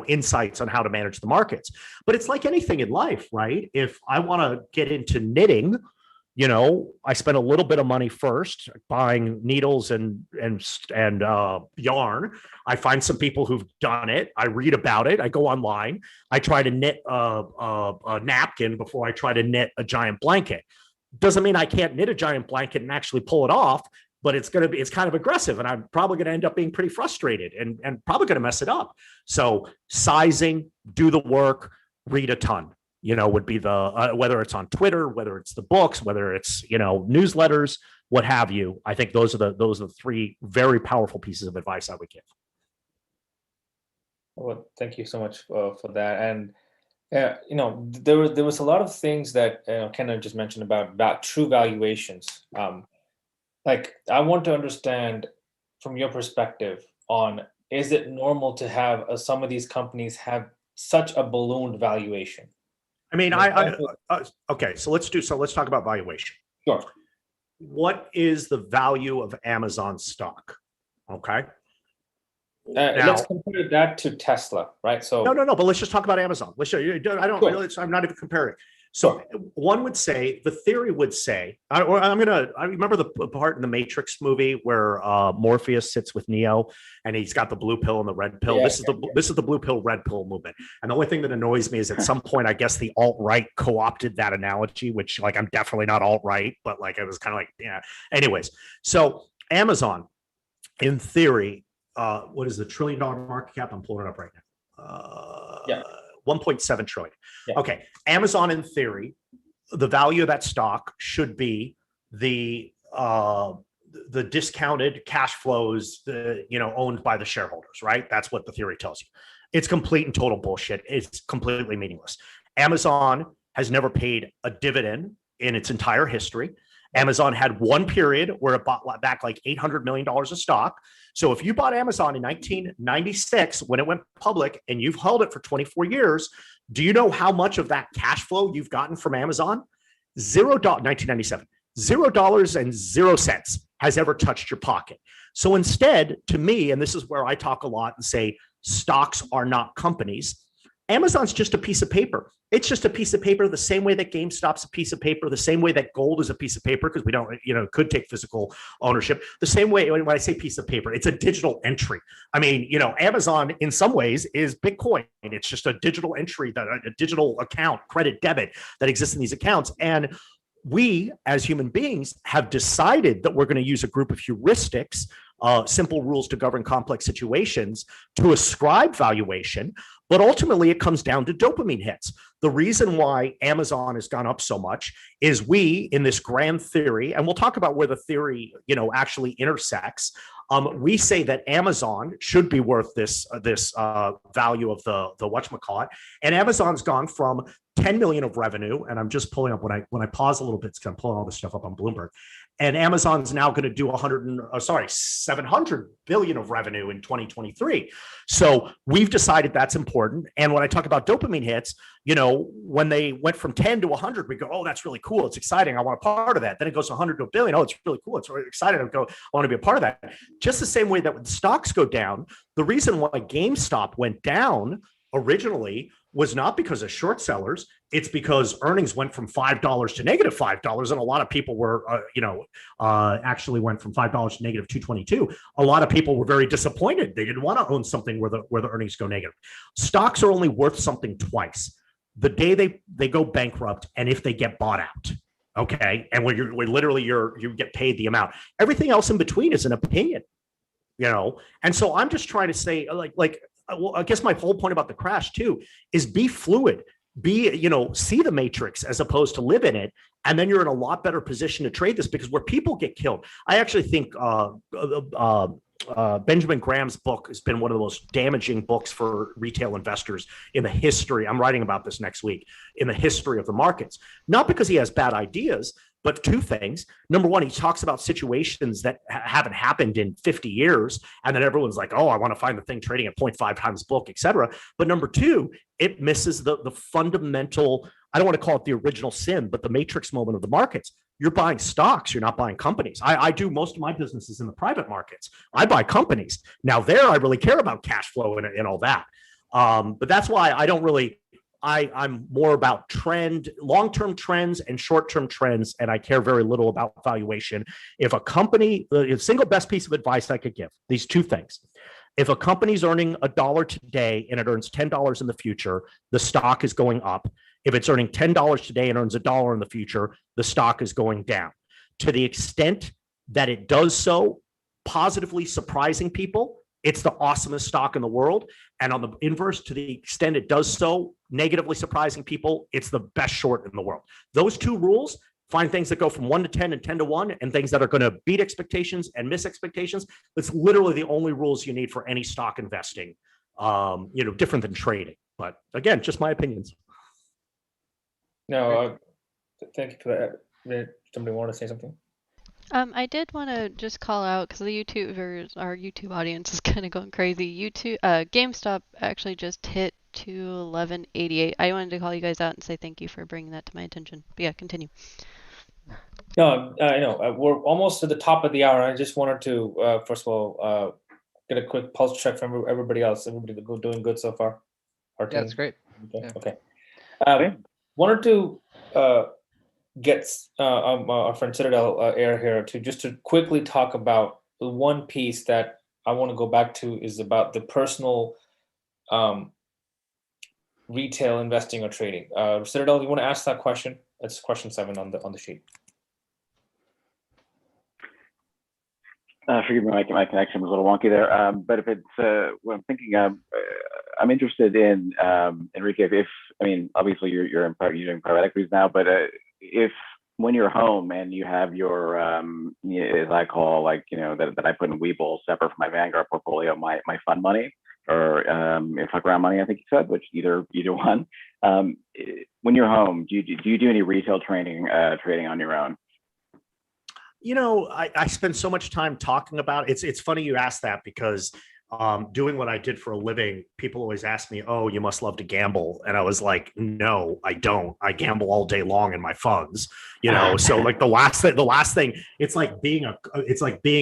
insights on how to manage the markets. But it's like anything in life, right? If I want to get into knitting, I spend a little bit of money first buying needles and yarn. I find some people who've done it. I read about it. I go online. I try to knit a napkin before I try to knit a giant blanket. Doesn't mean I can't knit a giant blanket and actually pull it off, but it's kind of aggressive, and I'm probably going to end up being pretty frustrated and probably going to mess it up. So sizing, do the work, read a ton. Would be the whether it's on Twitter, whether it's the books, whether it's newsletters, what have you. I think those are the 3 very powerful pieces of advice I would give. Well, thank you so much for that. And There was a lot of things that Ken just mentioned about true valuations. Like, I want to understand from your perspective on, is it normal to have some of these companies have such a ballooned valuation? I mean, okay, so let's talk about valuation. Sure. What is the value of Amazon stock? Okay. Let's compare that to Tesla, right? So no, but let's just talk about Amazon. Let's show you. I'm not even comparing. So one would say, the theory would say, I remember the part in the Matrix movie where Morpheus sits with Neo and he's got the blue pill and the red pill. This is the blue pill, red pill movement. And the only thing that annoys me is at some point, I guess the alt-right co-opted that analogy, which, like, I'm definitely not alt-right, but like, it was kind of like, yeah. Anyways, so Amazon, in theory, what is the $1 trillion market cap? I'm pulling it up right now. 1.7 trillion. Yeah. Okay. Amazon, in theory, the value of that stock should be the discounted cash flows, owned by the shareholders, right? That's what the theory tells you. It's complete and total bullshit. It's completely meaningless. Amazon has never paid a dividend in its entire history. Amazon had one period where it bought back like $800 million of stock. So if you bought Amazon in 1996 when it went public and you've held it for 24 years, do you know how much of that cash flow you've gotten from Amazon? $1997, $0.00 has ever touched your pocket. So instead, to me, and this is where I talk a lot and say stocks are not companies, Amazon's just a piece of paper. It's just a piece of paper the same way that GameStop's a piece of paper, the same way that gold is a piece of paper, because we don't, could take physical ownership. The same way, when I say piece of paper, it's a digital entry. I mean, Amazon in some ways is Bitcoin. It's just a digital entry, a digital account, credit, debit that exists in these accounts. And we, as human beings, have decided that we're going to use a group of heuristics, simple rules to govern complex situations, to ascribe valuation. But ultimately, it comes down to dopamine hits. The reason why Amazon has gone up so much is we, in this grand theory, and we'll talk about where the theory, actually intersects. We say that Amazon should be worth this value of the whatchamacallit, and Amazon's gone from 10 million of revenue, and I'm just pulling up when I pause a little bit, because I'm pulling all this stuff up on Bloomberg. And Amazon's now going to do 700 billion of revenue in 2023. So we've decided that's important. And when I talk about dopamine hits, when they went from 10 to 100, we go, oh, that's really cool. It's exciting. I want a part of that. Then it goes 100 to a billion. Oh, it's really cool. It's really exciting. I want to be a part of that. Just the same way that when stocks go down, the reason why GameStop went down originally was not because of short sellers. It's because earnings went from $5 to negative $5, and a lot of people were, actually went from $5 to negative $2.22. A lot of people were very disappointed. They didn't want to own something where the earnings go negative. Stocks are only worth something twice: the day they go bankrupt, and if they get bought out. Okay, and when you get paid the amount. Everything else in between is an opinion. And so I'm just trying to say, well, I guess my whole point about the crash too is be fluid, see the matrix as opposed to live in it. And then you're in a lot better position to trade this, because where people get killed, I actually think Benjamin Graham's book has been one of the most damaging books for retail investors in the history. I'm writing about this next week, in the history of the markets, not because he has bad ideas, but two things. Number one, he talks about situations that haven't happened in 50 years. And then everyone's like, oh, I want to find the thing trading at 0.5 times book, et cetera. But number two, it misses the fundamental, I don't want to call it the original sin, but the matrix moment of the markets. You're buying stocks. You're not buying companies. I do most of my businesses in the private markets. I buy companies. Now there, I really care about cash flow and all that. But that's why I don't really, I'm more about long-term trends and short-term trends, and I care very little about valuation. If a company, the single best piece of advice I could give, these two things. If a company's earning $1 today and it earns $10 in the future, the stock is going up. If it's earning $10 today and earns $1 in the future, the stock is going down. To the extent that it does so, positively surprising people, it's the awesomest stock in the world. And on the inverse, to the extent it does so, negatively surprising people, it's the best short in the world. Those two rules, find things that go from 1 to 10 and 10 to 1, and things that are going to beat expectations and miss expectations. It's literally the only rules you need for any stock investing, different than trading. But again, just my opinions. No, thank you for that. Did somebody want to say something? I did want to just call out because the YouTubers, our YouTube audience is kind of going crazy. GameStop actually just hit to 1188. I wanted to call you guys out and say thank you for bringing that to my attention. But yeah, continue. No, we're almost to the top of the hour. I just wanted to, first of all, get a quick pulse check from everybody else. Everybody doing good so far? Our Yeah, team? that's great. Okay. Yeah. Okay. Wanted to get our friend Citadel Air here to quickly talk about the one piece that I want to go back to is about the personal retail investing or trading. Citadel, you want to ask that question? That's question 7 on the sheet. Forgive me, my connection was a little wonky there. But if it's what I'm thinking of, I'm interested in Enrique. If I mean, obviously you're doing private equities now, but if when you're home and you have your as I call that I put in Webull separate from my Vanguard portfolio, my fund money or fuck around money, I think you said, which either one. When you're home, do you do any retail trading on your own? I spend so much time talking about it. It's funny you asked that because doing what I did for a living, people always ask me, "Oh, you must love to gamble," and I was like, "No, I don't. I gamble all day long in my funds." So like the last thing, it's like being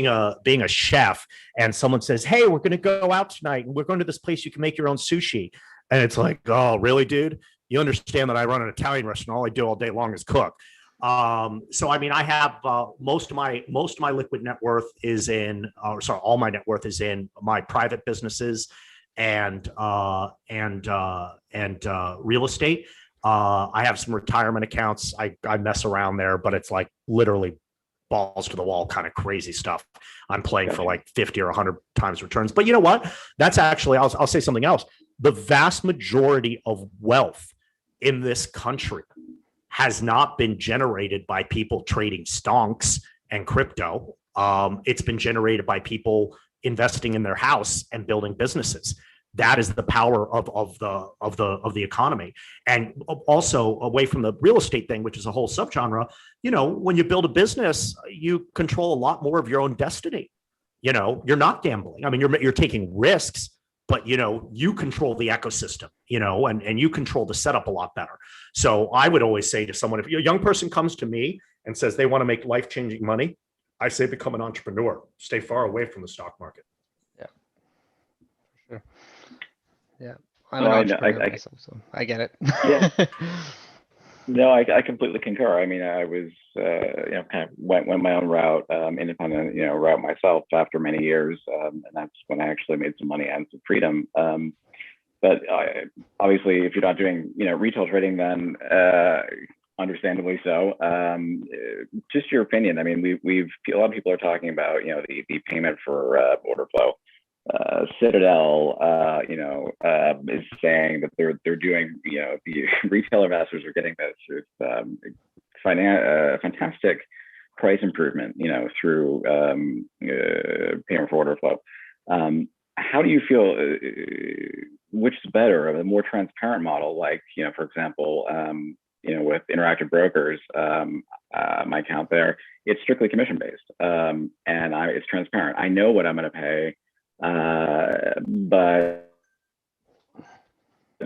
a chef, and someone says, "Hey, we're going to go out tonight, and we're going to this place you can make your own sushi," and it's like, "Oh, really, dude? You understand that I run an Italian restaurant. All I do all day long is cook." So I mean, I have most of my liquid net worth is in, all my net worth is in my private businesses and real estate. I have some retirement accounts. I mess around there, but it's like literally balls to the wall kind of crazy stuff. I'm playing for like 50 or 100 times returns. But you know what? That's actually, I'll say something else. The vast majority of wealth in this country has not been generated by people trading stonks and crypto. It's been generated by people investing in their house and building businesses. That is the power of the economy. And also away from the real estate thing, which is a whole subgenre, when you build a business, you control a lot more of your own destiny. You're not gambling. I mean, you're taking risks, but you control the ecosystem, and you control the setup a lot better. So I would always say to someone, if a young person comes to me and says they want to make life-changing money, I say become an entrepreneur. Stay far away from the stock market. Yeah, for sure. Yeah, I'm an entrepreneur myself, so I get it. Yeah. No, I completely concur. I mean, I was, kind of went my own route, independent, route myself after many years, and that's when I actually made some money and some freedom. But obviously, if you're not doing, retail trading, then understandably so. Just your opinion. I mean, a lot of people are talking about, the payment for order flow. Citadel, is saying that they're doing, the retail investors are getting this fantastic price improvement, through payment for order flow. How do you feel? Which is better, a more transparent model, like for example, with Interactive Brokers, my account there, it's strictly commission based, and it's transparent. I know what I'm going to pay. But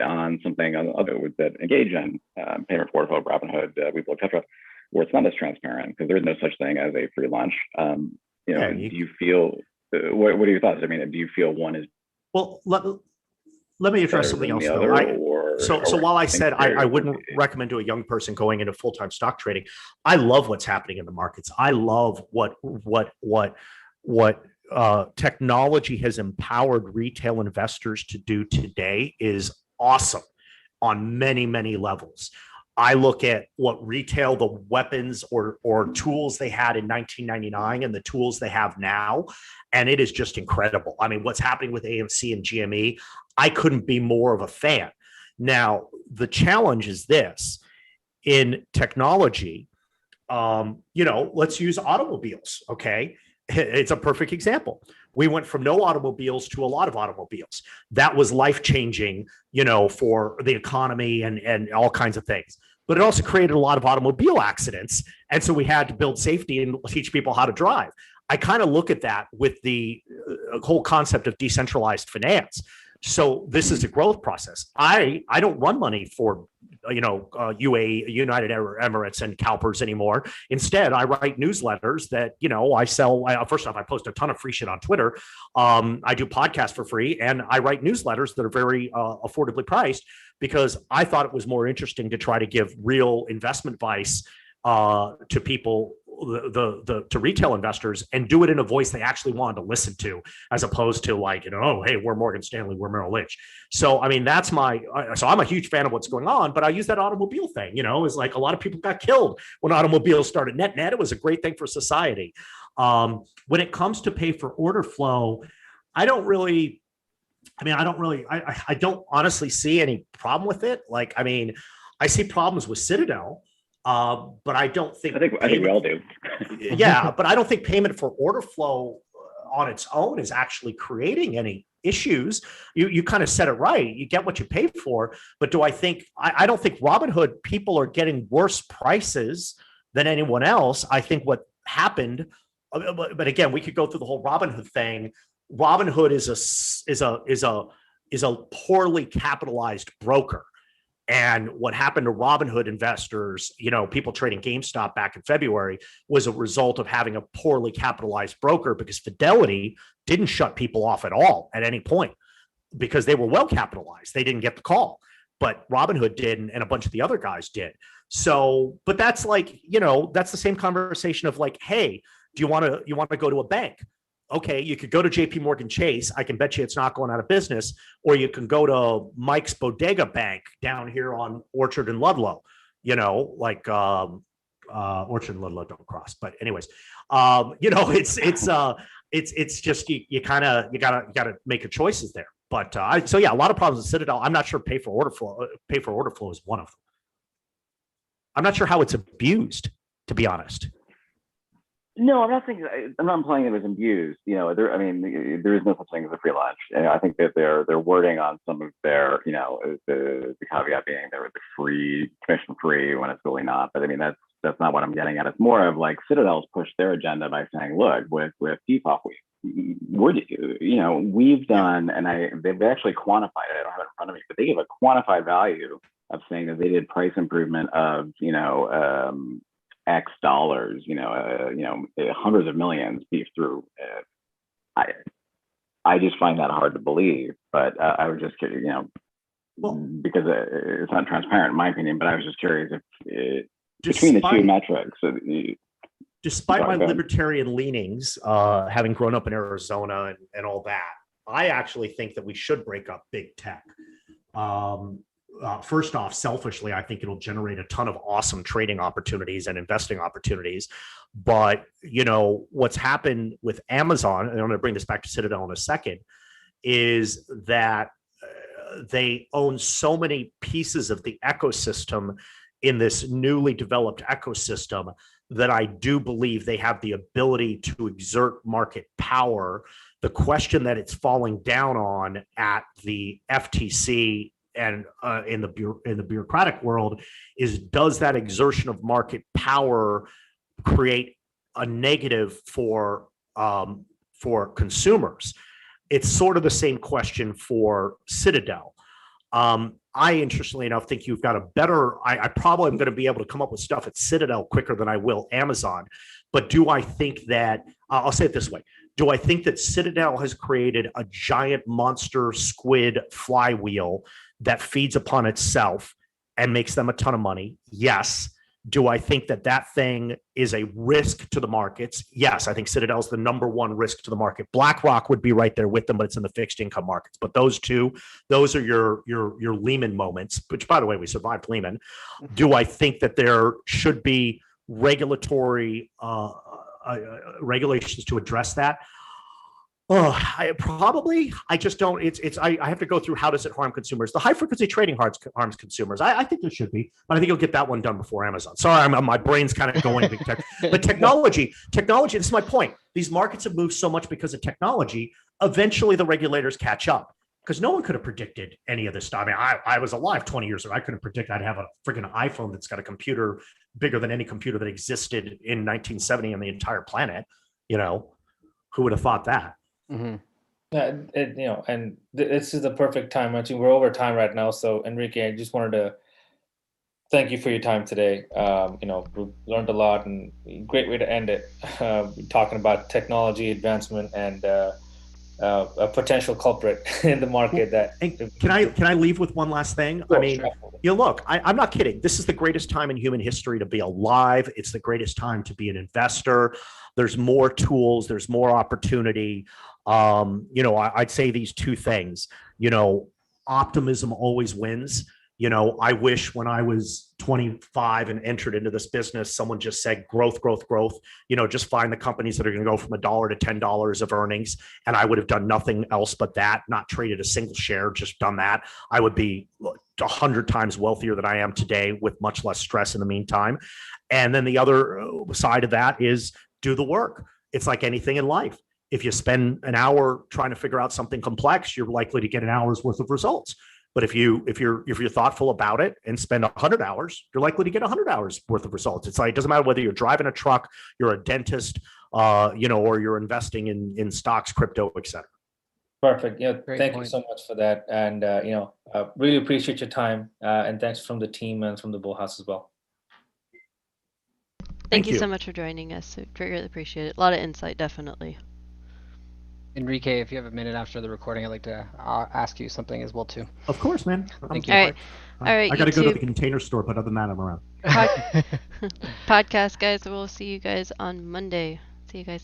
on something on other that engage in payment for order flow, Robinhood, Webull, etc., where it's not as transparent because there's no such thing as a free lunch. Do you feel? What are your thoughts? I mean, do you feel one is? Well, let me address something else. So while I said I wouldn't recommend to a young person going into full-time stock trading, I love what's happening in the markets. I love what technology has empowered retail investors to do today is awesome on many, many levels. I look at what retail, the weapons or tools they had in 1999 and the tools they have now, and it is just incredible. I mean, what's happening with AMC and GME, I couldn't be more of a fan. Now, the challenge is this. In technology, let's use automobiles, okay? It's a perfect example. We went from no automobiles to a lot of automobiles. That was life-changing, for the economy and all kinds of things. but it also created a lot of automobile accidents. And so we had to build safety and teach people how to drive. I kind of look at that with the whole concept of decentralized finance. So this is a growth process. I don't run money for UAE, United Arab Emirates, and CalPERS anymore. Instead, I write newsletters that I sell. First off, I post a ton of free shit on Twitter. I do podcasts for free, and I write newsletters that are very affordably priced because I thought it was more interesting to try to give real investment advice to people, to retail investors, and do it in a voice they actually wanted to listen to, as opposed to oh, hey, we're Morgan Stanley, we're Merrill Lynch. So, I mean, so I'm a huge fan of what's going on, but I use that automobile thing, is like a lot of people got killed when automobiles started. Net, it was a great thing for society. When it comes to pay for order flow, I don't honestly see any problem with it. I see problems with Citadel. But I don't think I think we all do. Yeah, but I don't think payment for order flow on its own is actually creating any issues. You kind of said it right. You get what you pay for. But I don't think Robinhood people are getting worse prices than anyone else. I think what happened, but again, we could go through the whole Robinhood thing. Robinhood is a poorly capitalized broker. And what happened to Robinhood investors, people trading GameStop back in February, was a result of having a poorly capitalized broker, because Fidelity didn't shut people off at all at any point because they were well capitalized. They didn't get the call, but Robinhood did, and a bunch of the other guys did. So, but that's that's the same conversation of hey, do you want to go to a bank? Okay, you could go to JP Morgan Chase. I can bet you it's not going out of business. Or you can go to Mike's Bodega Bank down here on Orchard and Ludlow, Orchard and Ludlow don't cross. But anyways, it's just, you gotta make your choices there. But a lot of problems with Citadel. I'm not sure pay for order flow is one of them. I'm not sure how it's abused, to be honest. No, I'm not implying it was abused. There is no such thing as a free lunch. And I think that their wording on some of their, the caveat being they're free, commission free, when it's really not. But I mean, that's not what I'm getting at. It's more of Citadel's pushed their agenda by saying, look, with DeFi, we've done, and they've actually quantified it. I don't have it in front of me, but they give a quantified value of saying that they did price improvement of, X dollars, hundreds of millions beef through. I just find that hard to believe, but I was just curious, because it's not transparent in my opinion, but I was just curious if between the two metrics. Despite my libertarian leanings, having grown up in Arizona and all that, I actually think that we should break up big tech. First off, selfishly, I think it'll generate a ton of awesome trading opportunities and investing opportunities. But, what's happened with Amazon, and I'm going to bring this back to Citadel in a second, is that they own so many pieces of the ecosystem in this newly developed ecosystem that I do believe they have the ability to exert market power. The question that it's falling down on at the FTC and in the bureaucratic world is, does that exertion of market power create a negative for consumers? It's sort of the same question for Citadel. I, interestingly enough, think you've got a better, I probably am going to be able to come up with stuff at Citadel quicker than I will Amazon. But do I think that, I'll say it this way, do I think that Citadel has created a giant monster squid flywheel that feeds upon itself and makes them a ton of money? Yes. Do I think that thing is a risk to the markets? Yes, I think Citadel is the number one risk to the market. BlackRock would be right there with them, but it's in the fixed income markets. But those are your Lehman moments, which, by the way, we survived Lehman. Do I think that there should be regulatory regulations to address that? I just don't. I have to go through, how does it harm consumers? The high frequency trading harms consumers. I think there should be, but I think you'll get that one done before Amazon. Sorry, my brain's kind of going big tech. But technology, this is my point. These markets have moved so much because of technology. Eventually the regulators catch up. because no one could have predicted any of this stuff. I mean, I was alive 20 years ago. I couldn't predict I'd have a freaking iPhone that's got a computer bigger than any computer that existed in 1970 on the entire planet. Who would have thought that? Mm-hmm. Yeah, and this is the perfect time. I think we're over time right now. So Enrique, I just wanted to thank you for your time today. We've learned a lot, and great way to end it. Talking about technology advancement and a potential culprit in the market. And can I leave with one last thing? Sure, I mean, look, I'm not kidding. This is the greatest time in human history to be alive. It's the greatest time to be an investor. There's more tools. There's more opportunity. I'd say these two things. Optimism always wins. I wish when I was 25 and entered into this business, someone just said growth, growth, growth, just find the companies that are going to go from $1 to $10 of earnings. And I would have done nothing else but that, not traded a single share, just done that. I would be 100 times wealthier than I am today with much less stress in the meantime. And then the other side of that is do the work. It's like anything in life. If you spend an hour trying to figure out something complex, you're likely to get an hour's worth of results. But if you're thoughtful about it and spend 100 hours, you're likely to get 100 hours worth of results. It's like, it doesn't matter whether you're driving a truck, you're a dentist, or you're investing in stocks, crypto, et cetera. Perfect. Thank point. you so much for that. And, really appreciate your time. And thanks from the team and from the Bullhouse as well. Thank you so much for joining us. We really appreciate it. A lot of insight, definitely. Enrique, if you have a minute after the recording, I'd like to ask you something as well too. Of course, man. Thank you. All right. I got to go to the Container Store, but other than that, I'm around. Podcast, guys. We'll see you guys on Monday. See you guys.